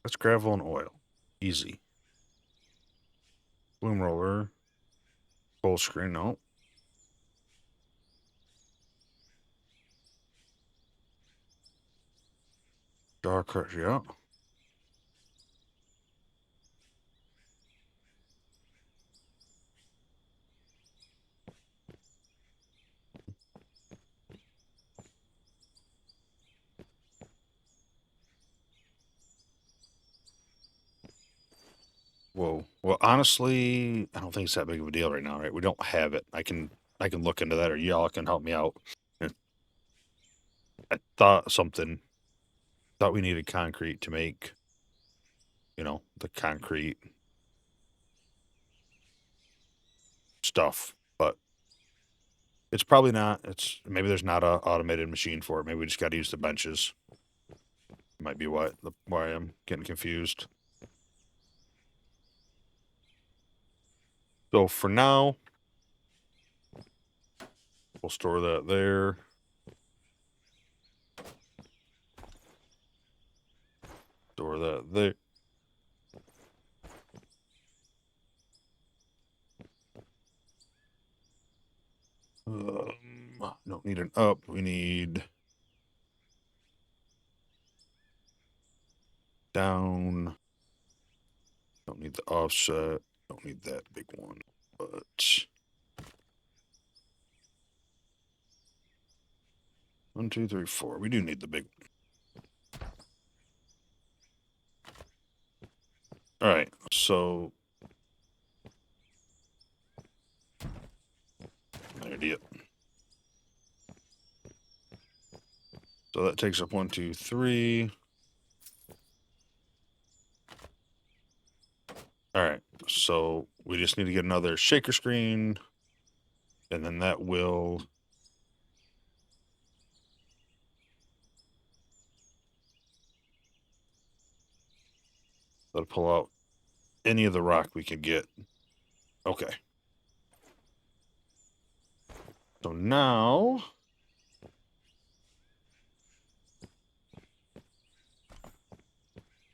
That's gravel and oil. Easy. Bloom roller. Full screen, no. Jaw crush, yeah. Whoa. Well, honestly, I don't think it's that big of a deal right now, right? We don't have it. I can look into that, or y'all can help me out. I thought we needed concrete to make, you know, the concrete stuff, but it's probably not. It's maybe there's not a automated machine for it. Maybe we just got to use the benches. Might be why I'm getting confused. So for now, we'll store that there. Store that there. Don't need an up. We need down. Don't need the offset. Don't need that big one. But 1, 2, 3, 4. We do need the big one. All right. So idiot. So that takes up 1, 2, 3. All right. So we just need to get another shaker screen, and then that will pull out any of the rock we can get. Okay. So now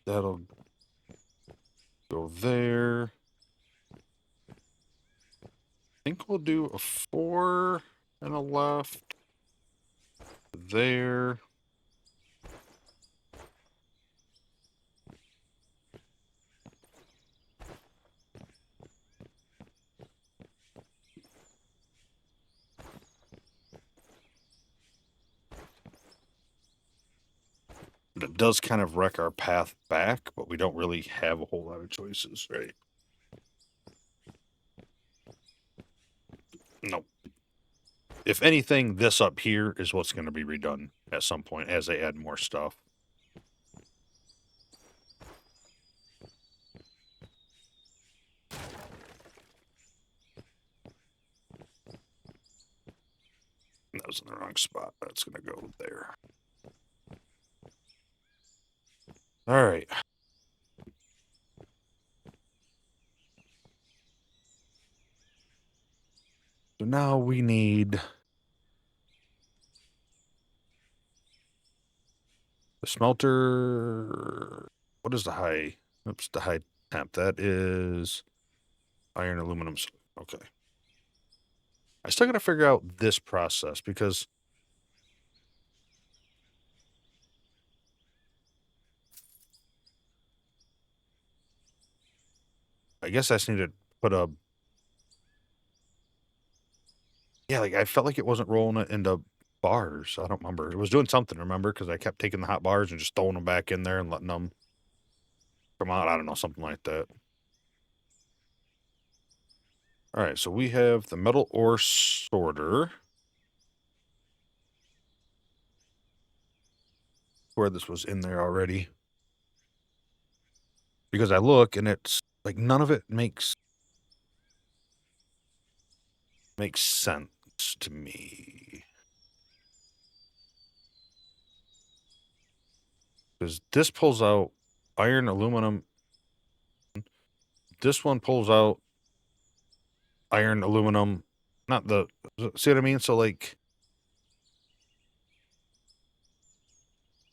that'll go there. I think we'll do a 4 and a left there. But it does kind of wreck our path back, but we don't really have a whole lot of choices, right? Nope. If anything, this up here is what's going to be redone at some point as they add more stuff. That was in the wrong spot. That's going to go there. All right. So now we need the smelter. What is the high? Oops, the high temp. That is iron, aluminum. Okay. I still got to figure out this process because I guess I just need to put a... Yeah, like I felt like it wasn't rolling it into bars. I don't remember. It was doing something, remember? Because I kept taking the hot bars and just throwing them back in there and letting them come out. I don't know, something like that. All right, so we have the metal ore sorter. Where this was in there already. Because I look and it's like none of it makes sense to me. Because this pulls out iron, aluminum. This one pulls out iron, aluminum. Not the... See what I mean? So, like...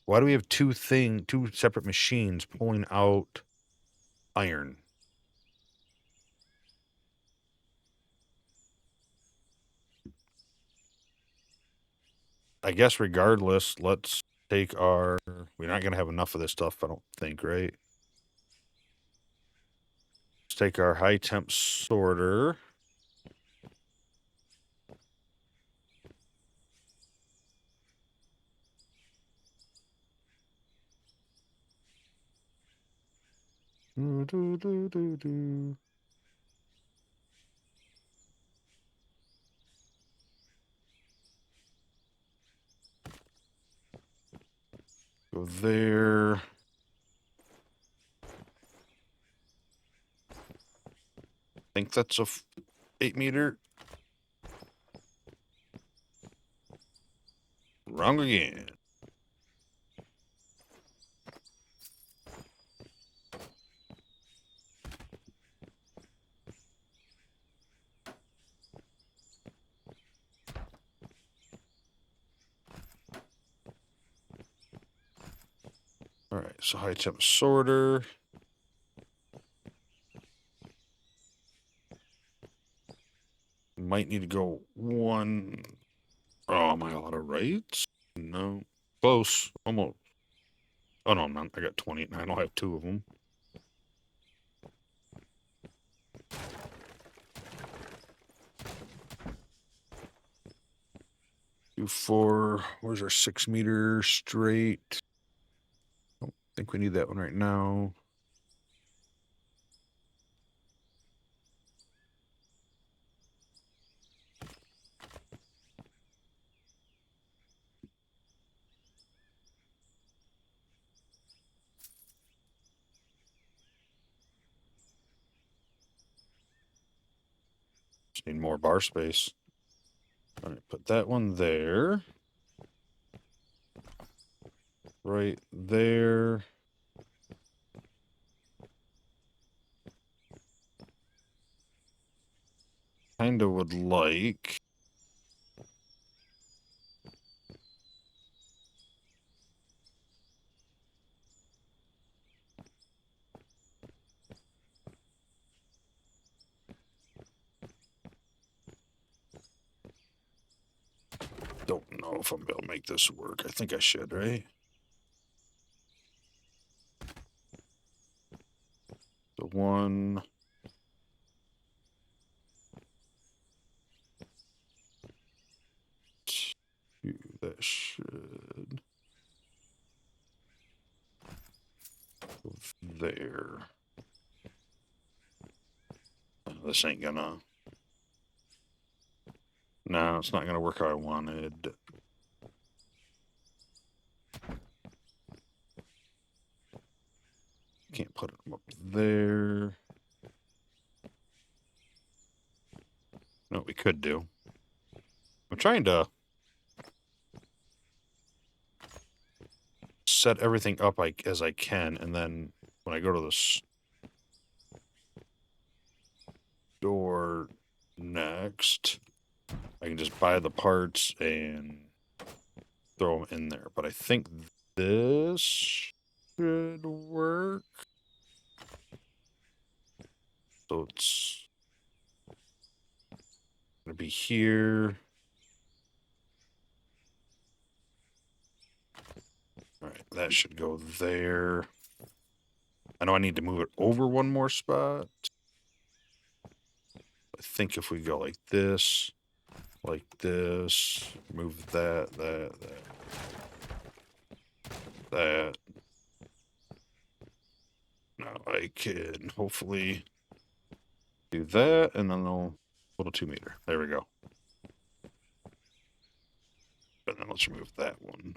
Why do we have two separate machines pulling out iron? I guess regardless, let's take our... We're not going to have enough of this stuff, I don't think, right? Let's take our high temp sorter. Go there. I think that's a 8 meter. Wrong again. All right, so high temp sorter. Might need to go one. Oh, am I out of rights? No. Close. Almost. Oh, no, I'm not. I got 20 and I don't have 2 of them. Do 4. Where's our 6-meter straight? Don't think we need that one right now. Just need more bar space. All right, put that one there. Right there. Kinda would like. Don't know if I'm able to make this work. I think I should, right? The 1. 2. That should go there. This ain't gonna. No, it's not gonna work how I wanted. Can't put it up there. No, we could do. I'm trying to set everything up as I can, and then when I go to the store next, I can just buy the parts and throw them in there. But I think this should work. So it's gonna be here. All right, that should go there. I know I need to move it over one more spot. I think if we go like this, move that, that. Now I can hopefully do that, and then they'll little 2-meter. There we go. And then let's remove that one.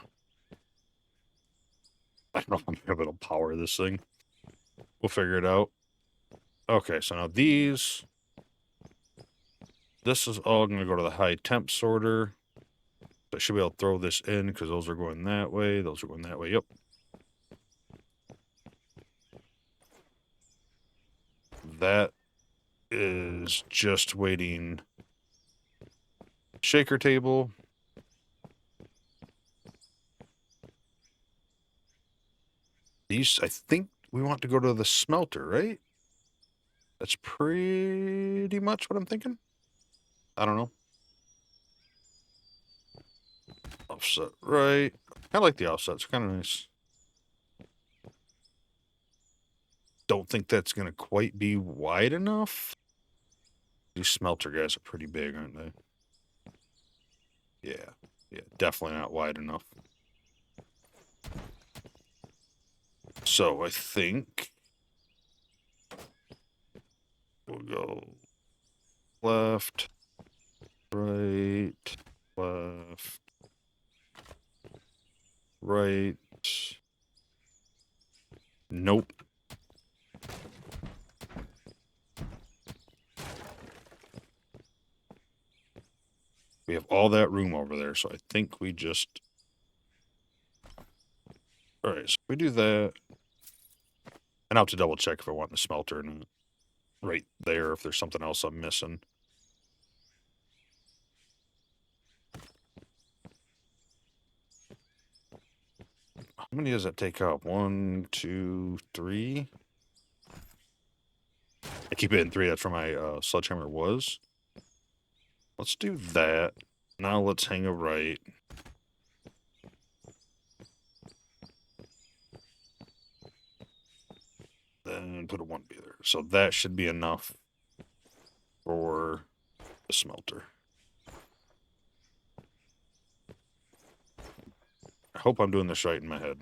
I don't know if I'm gonna be able to power this thing. We'll figure it out. Okay, so now this is all going to go to the high temp sorter. I should be able to throw this in because those are going that way. Those are going that way. Yep. That is just waiting. Shaker table. These, I think we want to go to the smelter, right? That's pretty much what I'm thinking. I don't know. Offset right. I like the offsets. Kind of nice. Don't think that's going to quite be wide enough. These smelter guys are pretty big, aren't they? Yeah. Yeah, definitely not wide enough. So I think we'll go left, right, left, right. Nope. We have all that room over there, so I think we just... All right, so we do that. And I'll have to double check if I want the smelter and right there, if there's something else I'm missing. many does that take up? 1, 2, 3. I keep hitting 3. That's where my sledgehammer was. Let's do that. Now let's hang a right. Then put a 1B there. So that should be enough for the smelter. I hope I'm doing this right in my head.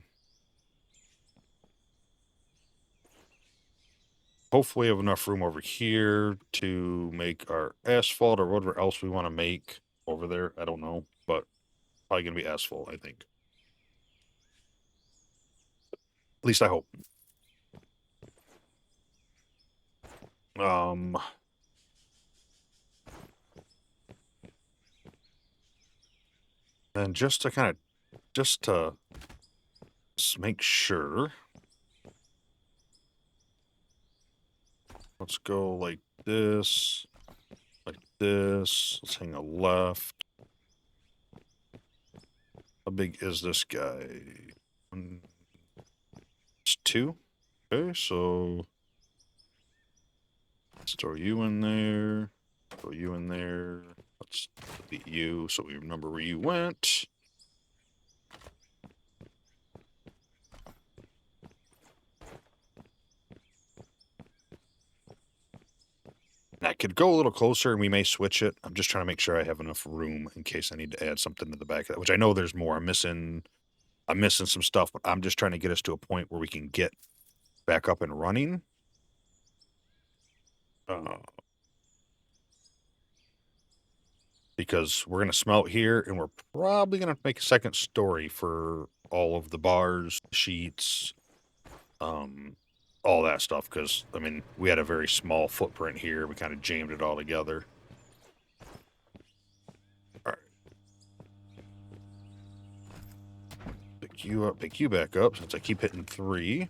Hopefully, we have enough room over here to make our asphalt or whatever else we want to make over there. I don't know, but probably going to be asphalt, I think. At least I hope. And just to make sure, let's go like this, like this. Let's hang a left. How big is this guy? It's 2. Okay, so let's throw you in there. Throw you in there. Let's delete you so we remember where you went. I could go a little closer and we may switch it. I'm just trying to make sure I have enough room in case I need to add something to the back of that, which I know there's more. I'm missing some stuff, but I'm just trying to get us to a point where we can get back up and running. Because we're going to smelt here and we're probably going to make a second story for all of the bars, sheets, all that stuff. Because, I mean, we had a very small footprint here. We kind of jammed it all together. All right. Pick you up, pick you back up since I keep hitting 3.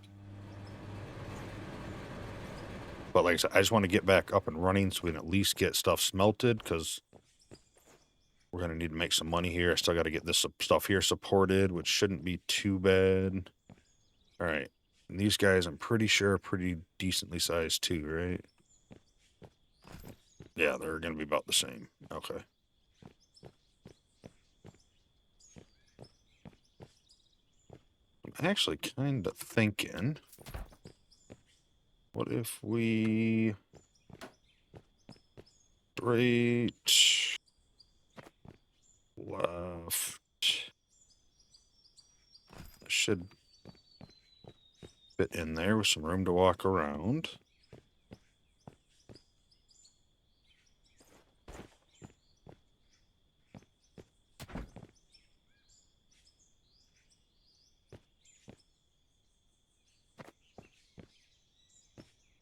But like I said, I just want to get back up and running so we can at least get stuff smelted because we're going to need to make some money here. I still got to get this stuff here supported, which shouldn't be too bad. All right. And these guys, I'm pretty sure, are pretty decently sized too, right? Yeah, they're going to be about the same. Okay. I'm actually kind of thinking, what if we straight left? Should fit in there with some room to walk around.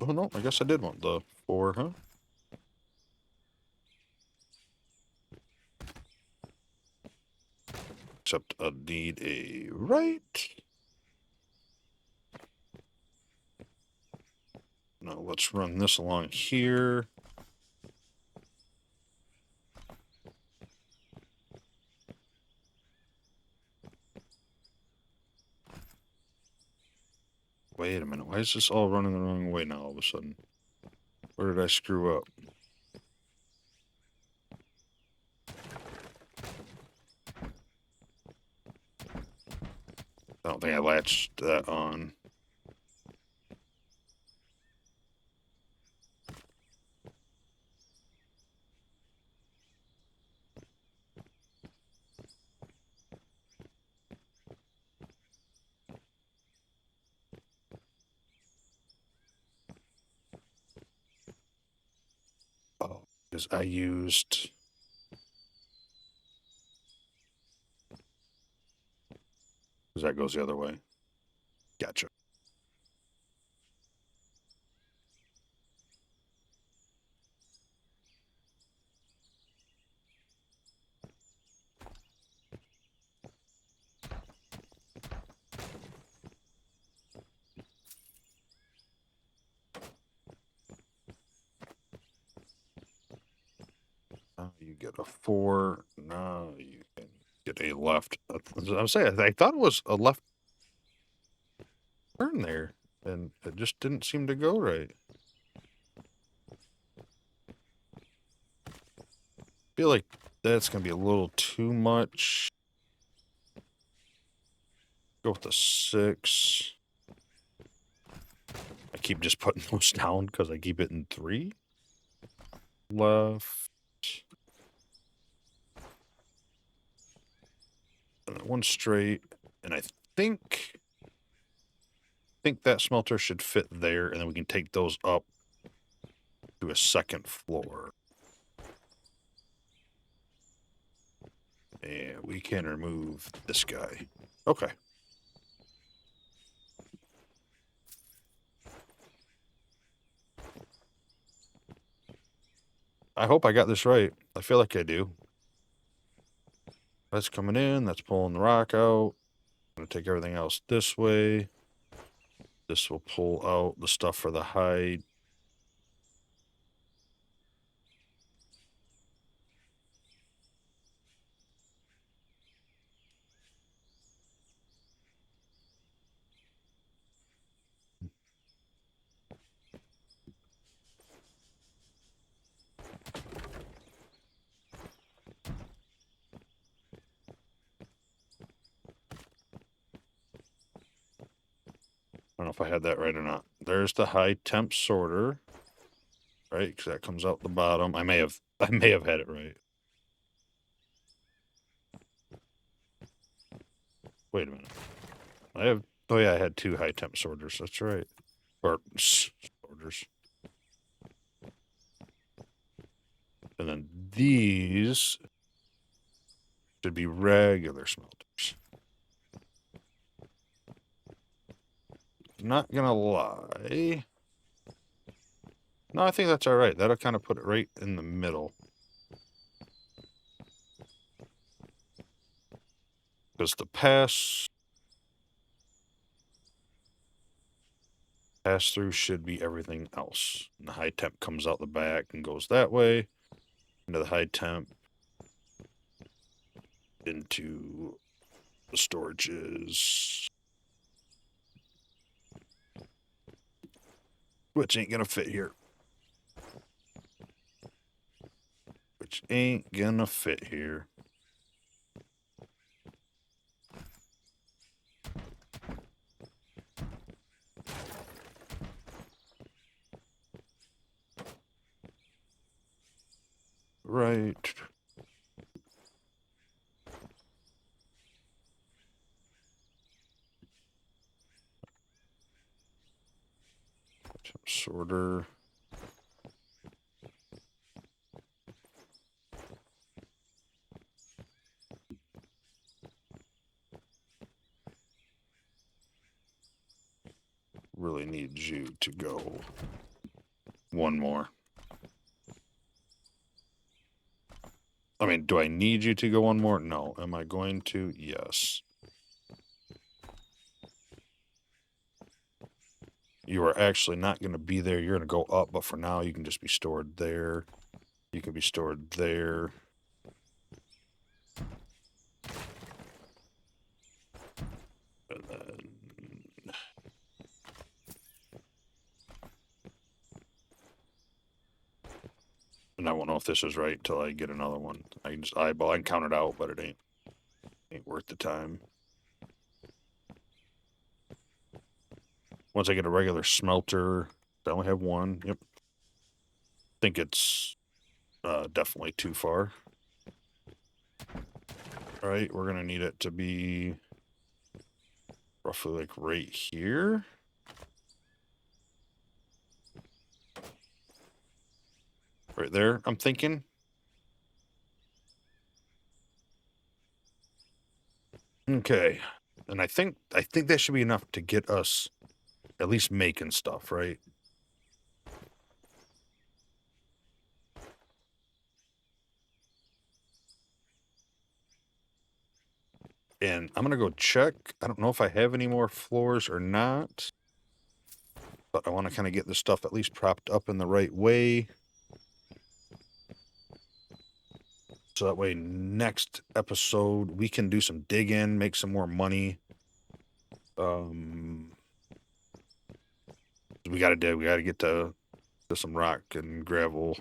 Oh, no, I guess I did want the 4, huh? Except I need a right. Now let's run this along here. Wait a minute, why is this all running the wrong way now all of a sudden? Where did I screw up? I don't think I latched that on. Oh, because I used... Because that goes the other way. Gotcha. You get a 4. Now you can get a left. I'm saying, I thought it was a left. turn there, and it just didn't seem to go right. Feel like that's gonna be a little too much. Go with the 6. I keep just putting those down because I keep it in 3. Left. And then 1 straight. And I think that smelter should fit there, and then we can take those up to a 2nd floor. And we can remove this guy. Okay. I hope I got this right. I feel like I do. That's coming in. That's pulling the rock out. I'm going to take everything else this way. This will pull out the stuff for the hide. I don't know if I had that right or not. There's the high temp sorter, right? Because that comes out the bottom. I may have had it right. Wait a minute. Oh yeah, I had 2 high temp sorters. That's right. Or sorters. And then these should be regular smelters. Not gonna lie. No, I think that's all right. That'll kind of put it right in the middle. Because the pass through should be everything else. And the high temp comes out the back and goes that way into the high temp, into the storages, which ain't gonna fit here. Right. Sorter. Really need you to go 1 more. I mean, do I need you to go 1 more? No. Am I going to? Yes. You are actually not going to be there. You're going to go up, but for now, you can just be stored there. You can be stored there. And then... And I won't know if this is right until I get another one. I can just eyeball. I can count it out, but it ain't worth the time. Once I get a regular smelter, I only have 1. Yep. I think it's definitely too far. All right, we're going to need it to be roughly like right here. Right there, I'm thinking. Okay. And I think that should be enough to get us at least making stuff, right? And I'm going to go check. I don't know if I have any more floors or not. But I want to kind of get this stuff at least propped up in the right way. So that way next episode we can do some digging, make some more money. We gotta dig. We gotta get to some rock and gravel.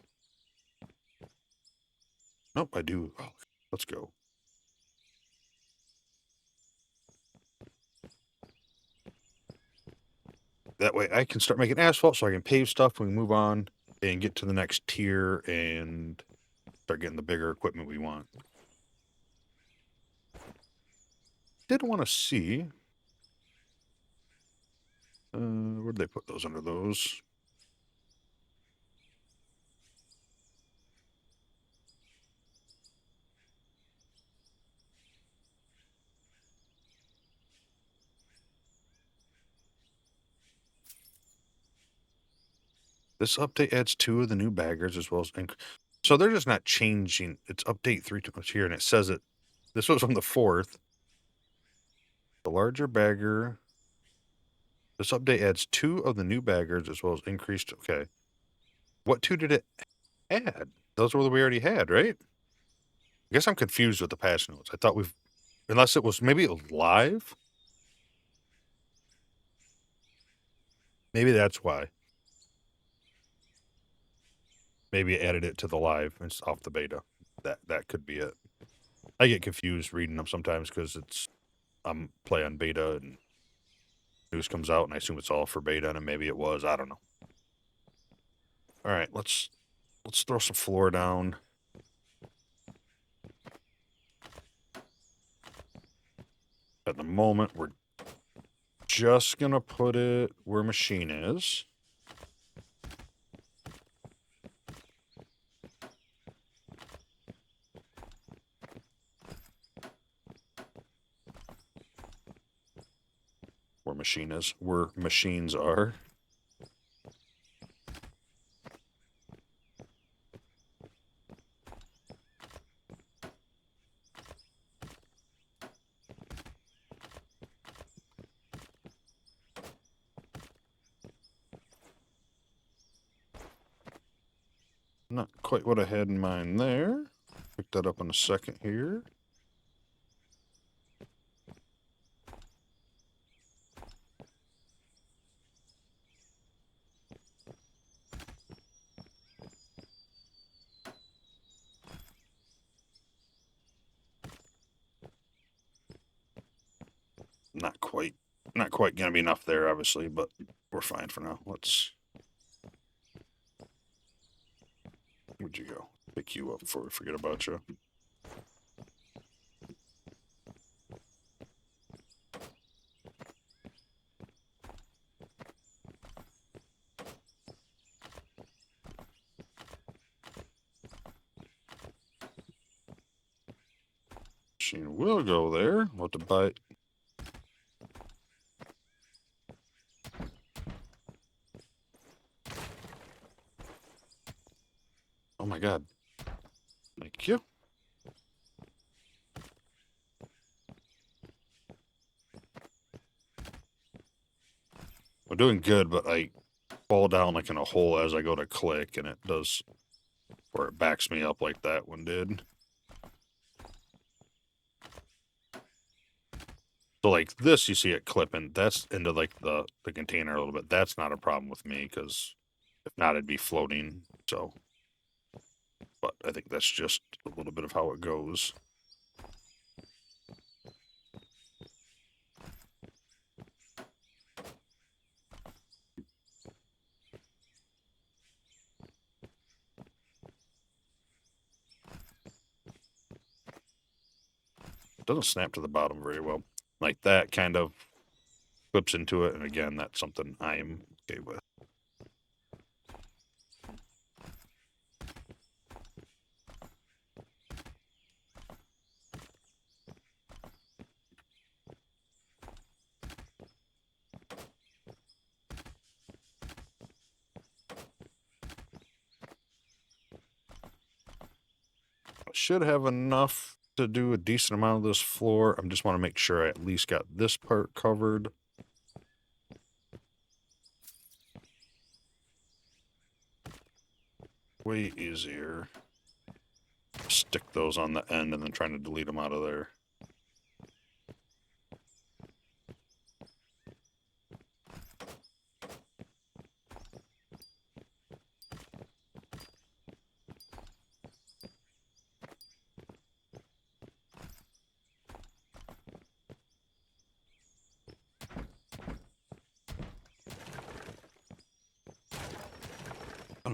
Nope, I do. Oh, let's go. That way I can start making asphalt so I can pave stuff when we move on and get to the next tier and start getting the bigger equipment we want. Did want to see. Where did they put those under those? This update adds 2 of the new baggers as well as... So they're just not changing. It's update 3 times here, and it says it. This was from the 4th. The larger bagger. This update adds 2 of the new baggers as well as increased... Okay. What 2 did it add? Those were the we already had, right? I guess I'm confused with the patch notes. I thought we've... Unless it was... Maybe it was live? Maybe that's why. Maybe it added it to the live and it's off the beta. That could be it. I get confused reading them sometimes because I'm playing beta and news comes out and I assume it's all for beta and maybe it was. I don't know. All right, let's throw some floor down. At the moment, we're just gonna put it where machine is. Where machine is, where machines are. Not quite what I had in mind there. Pick that up in a second here. Not quite gonna be enough there, obviously, but we're fine for now. Where'd you go? Pick you up before we forget about you. Machine will go there. We'll have to buy it. Oh my god. Thank you. We're doing good, but I fall down like in a hole as I go to click, and it does, or it backs me up like that one did. So like this, you see it clipping. That's into like the container a little bit. That's not a problem with me, because if not, it'd be floating. So, but I think that's just a little bit of how it goes. It doesn't snap to the bottom very well. Like that kind of clips into it, and again, that's something I am okay with. I should have enough to do a decent amount of this floor. I just want to make sure I at least got this part covered. Way easier. Stick those on the end and then trying to delete them out of there.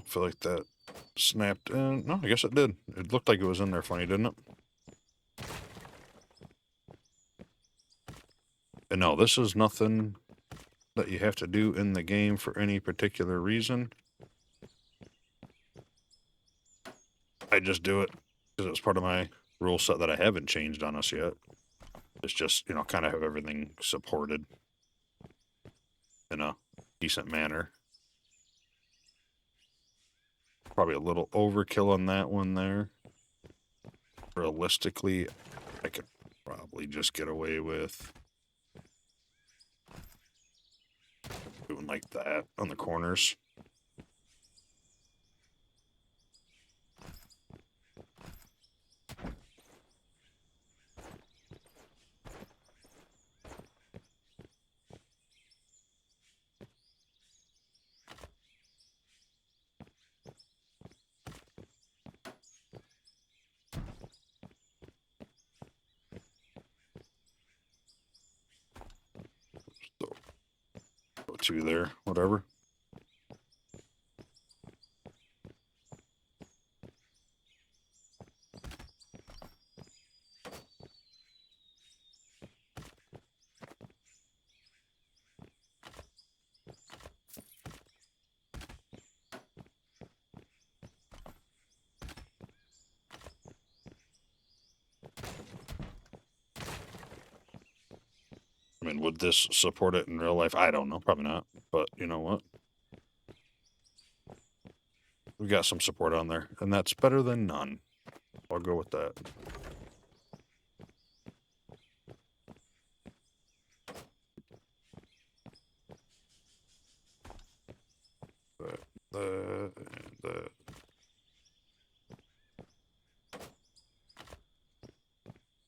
feel like that snapped in. No, I guess it did. It looked like it was in there funny, didn't it? And no, this is nothing that you have to do in the game for any particular reason. I just do it because it's part of my rule set that I haven't changed on us yet. It's just, you know, kind of have everything supported in a decent manner. Probably a little overkill on that one there. Realistically, I could probably just get away with doing like that on the corners. So, go to there, whatever. I mean, would this support it in real life? I don't know. Probably not. But you know what? We got some support on there, and that's better than none. I'll go with that. That.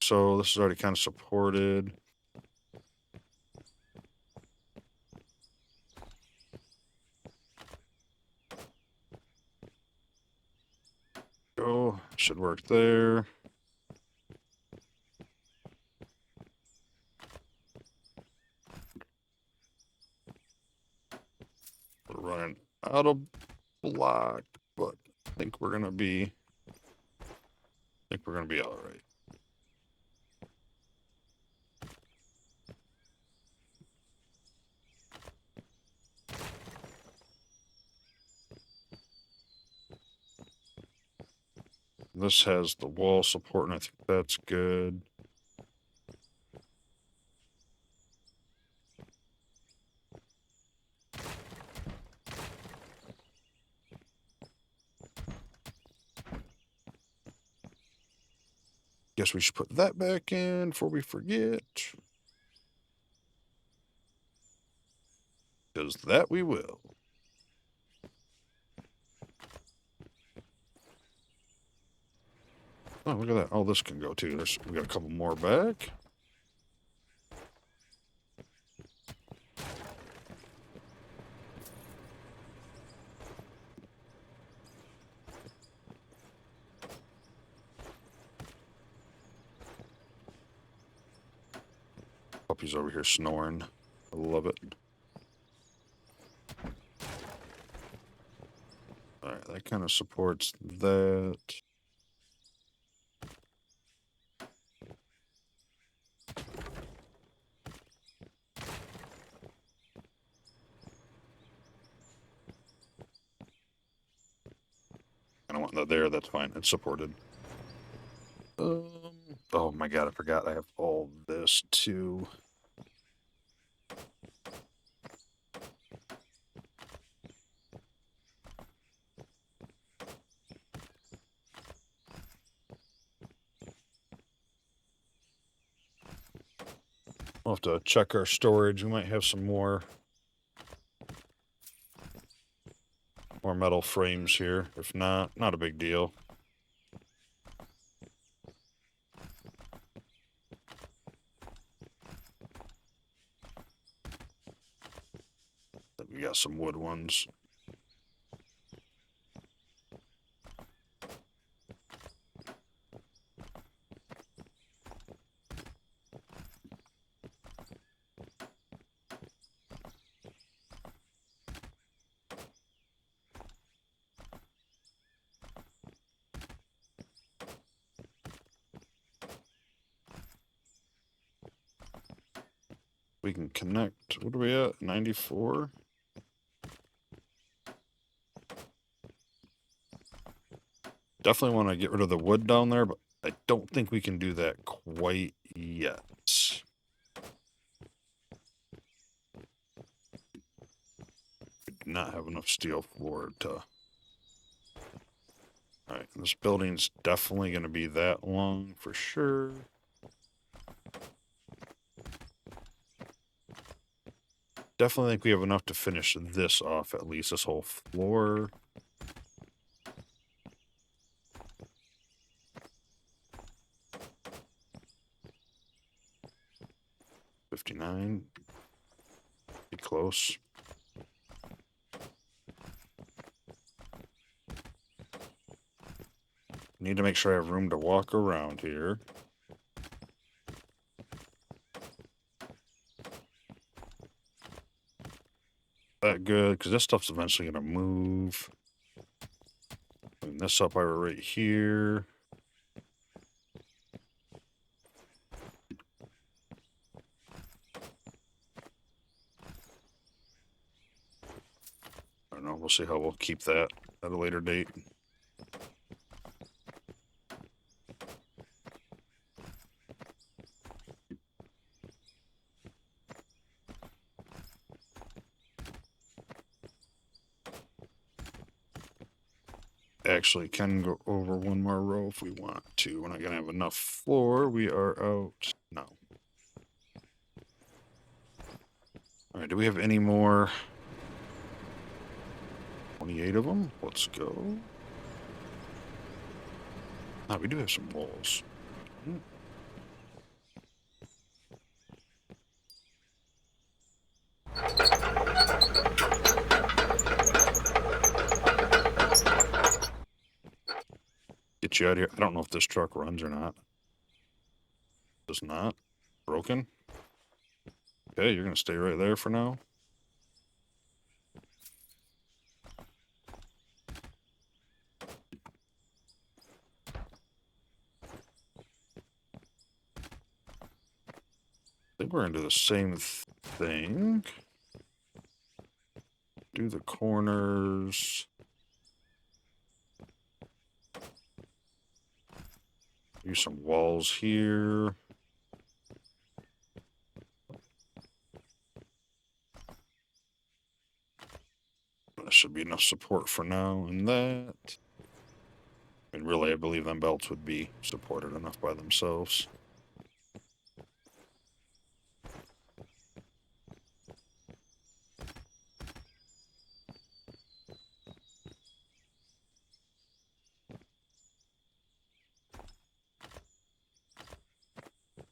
So this is already kind of supported. Go, should work there. We're running out of block, but I think we're gonna be all right. This has the wall support, and I think that's good. Guess we should put that back in before we forget. Because that we will. Oh, look at that. Oh, this can go too. We got a couple more back. Puppy's over here snoring. I love it. Alright, that kind of supports that. I don't want that there, that's fine. It's supported. Oh my god, I forgot I have all this too. We'll have to check our storage. We might have some more metal frames here. If not, not a big deal. We got some wood ones. We can connect. What are we at? 94? Definitely want to get rid of the wood down there, but I don't think we can do that quite yet. We do not have enough steel for it to... Alright, this building's definitely going to be that long for sure. Definitely think we have enough to finish this off, at least this whole floor. $59. Be close. Need to make sure I have room to walk around here. That good, because this stuff's eventually going to move. Clean this up while we're right here. I don't know, we'll see how we'll keep that at a later date. Actually can go over one more row if we want to. We're not going to have enough floor. We are out now. All right, do we have any more? 28 of them. Let's go. Ah, we do have some walls. Get you out of here. I don't know if this truck runs or not. Does not. Broken. Okay, you're going to stay right there for now. I think we're into the same thing. Do the corners. Use some walls here. That should be enough support for now and that. And really, I believe them belts would be supported enough by themselves.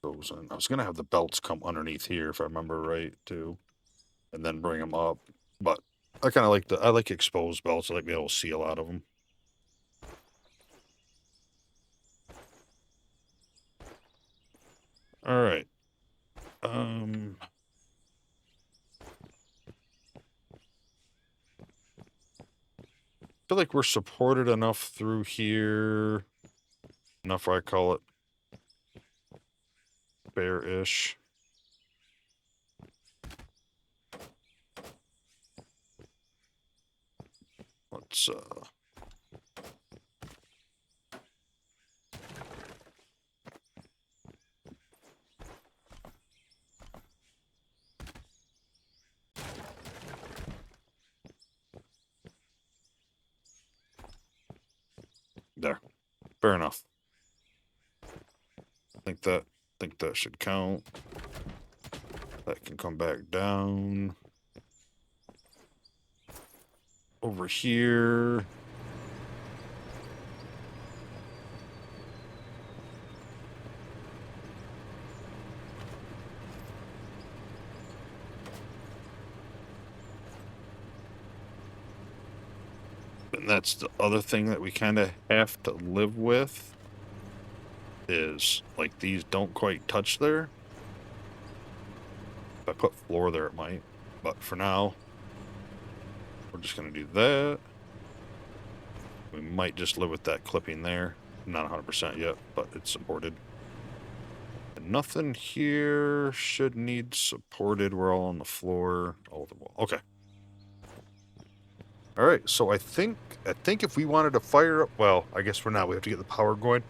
Goes in. I was gonna have the belts come underneath here if I remember right too, and then bring them up. But I kind of like I like exposed belts. I like being able to see a lot of them. All right. I feel like we're supported enough through here. Enough where I call it fair-ish. Let's there. Fair enough. Think that should count. That can come back down. Over here. And that's the other thing that we kind of have to live with. Is like these don't quite touch there. If I put floor there, it might. But for now, we're just going to do that. We might just live with that clipping there. Not 100% yet, but it's supported. And nothing here should need supported. We're all on the floor. All the wall. Okay. All right. So I think if we wanted to fire up, well, I guess for now we have to get the power going.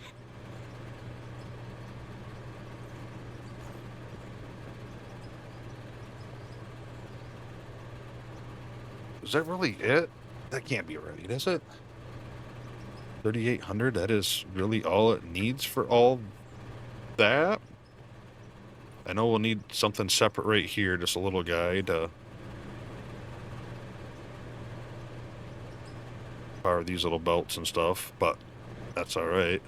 Is that really it? That can't be right, is it? 3,800. That is really all it needs for all that. I know we'll need something separate right here, just a little guy to power these little belts and stuff, but that's all right.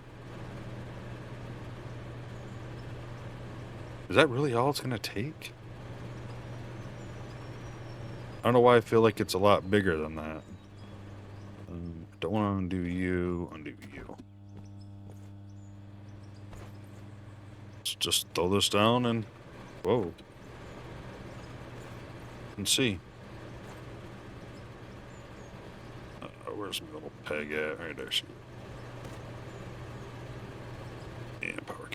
Is that really all it's going to take? I don't know why I feel like it's a lot bigger than that. Don't want to undo you, undo you. Let's just throw this down and, whoa. And see. Where's my little peg at? Right there. And power.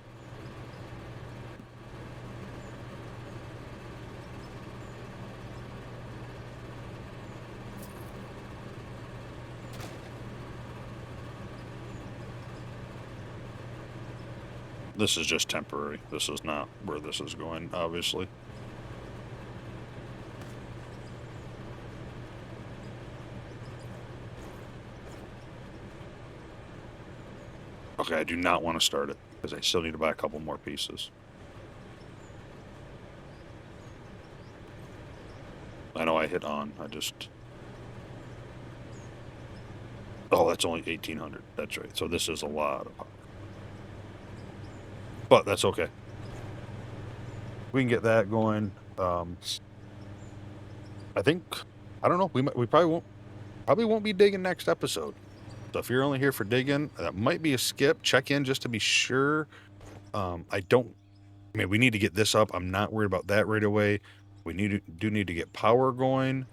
This is just temporary. This is not where this is going, obviously. Okay, I do not want to start it, because I still need to buy a couple more pieces. I know I hit on, I just... Oh, that's only 1,800. That's right. So this is a lot of power. But that's okay. We can get that going. I think, I don't know, we probably won't be digging next episode. So if you're only here for digging, that might be a skip. Check in just to be sure. I mean, we need to get this up. I'm not worried about that right away. We do need to get power going,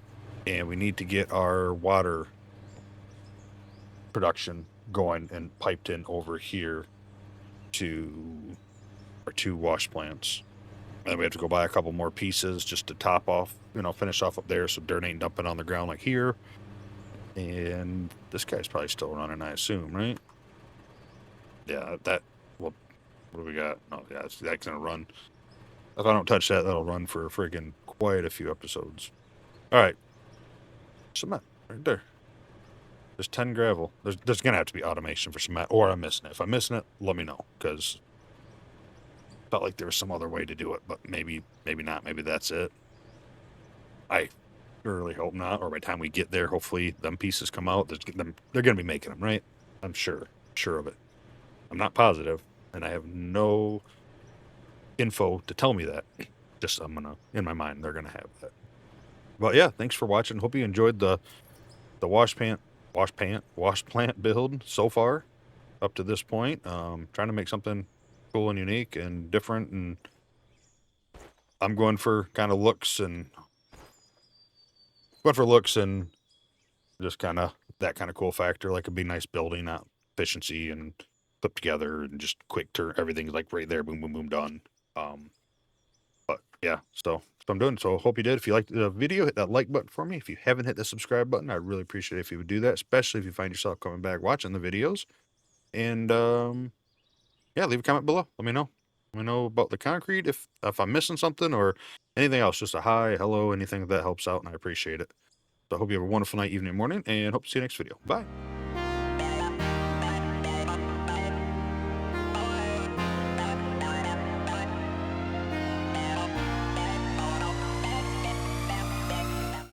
and we need to get our water production going and piped in over here to our 2 wash plants. And we have to go buy a couple more pieces just to top off, finish off up there so dirt ain't dumping on the ground like here. And this guy's probably still running, I assume, right? Yeah, well, what do we got? Oh, yeah, that's gonna run. If I don't touch that, that'll run for friggin' quite a few episodes. All right. Cement, right there. There's 10 gravel. There's gonna have to be automation for cement, or I'm missing it. If I'm missing it, let me know, because felt like there was some other way to do it, but maybe not. Maybe that's it. I really hope not. Or by the time we get there, hopefully them pieces come out. They're gonna be making them, right? I'm sure of it. I'm not positive, and I have no info to tell me that. Just in my mind, they're gonna have that. But yeah, thanks for watching. Hope you enjoyed the wash plant build so far up to this point. Trying to make something cool and unique and different, and I'm going for kind of looks and just kind of that kind of cool factor. Like it'd be nice building, not efficiency and put together and just quick turn. Everything's like right there, boom, boom, boom, done. But yeah, so I'm doing. So hope you did. If you liked the video, hit that like button for me. If you haven't hit the subscribe button, I'd really appreciate it if you would do that, especially if you find yourself coming back watching the videos. And yeah, leave a comment below. Let me know. Let me know about the concrete, if I'm missing something or anything else. Just a hi, hello, anything that helps out, and I appreciate it. So I hope you have a wonderful night, evening, morning, and hope to see you next video. Bye.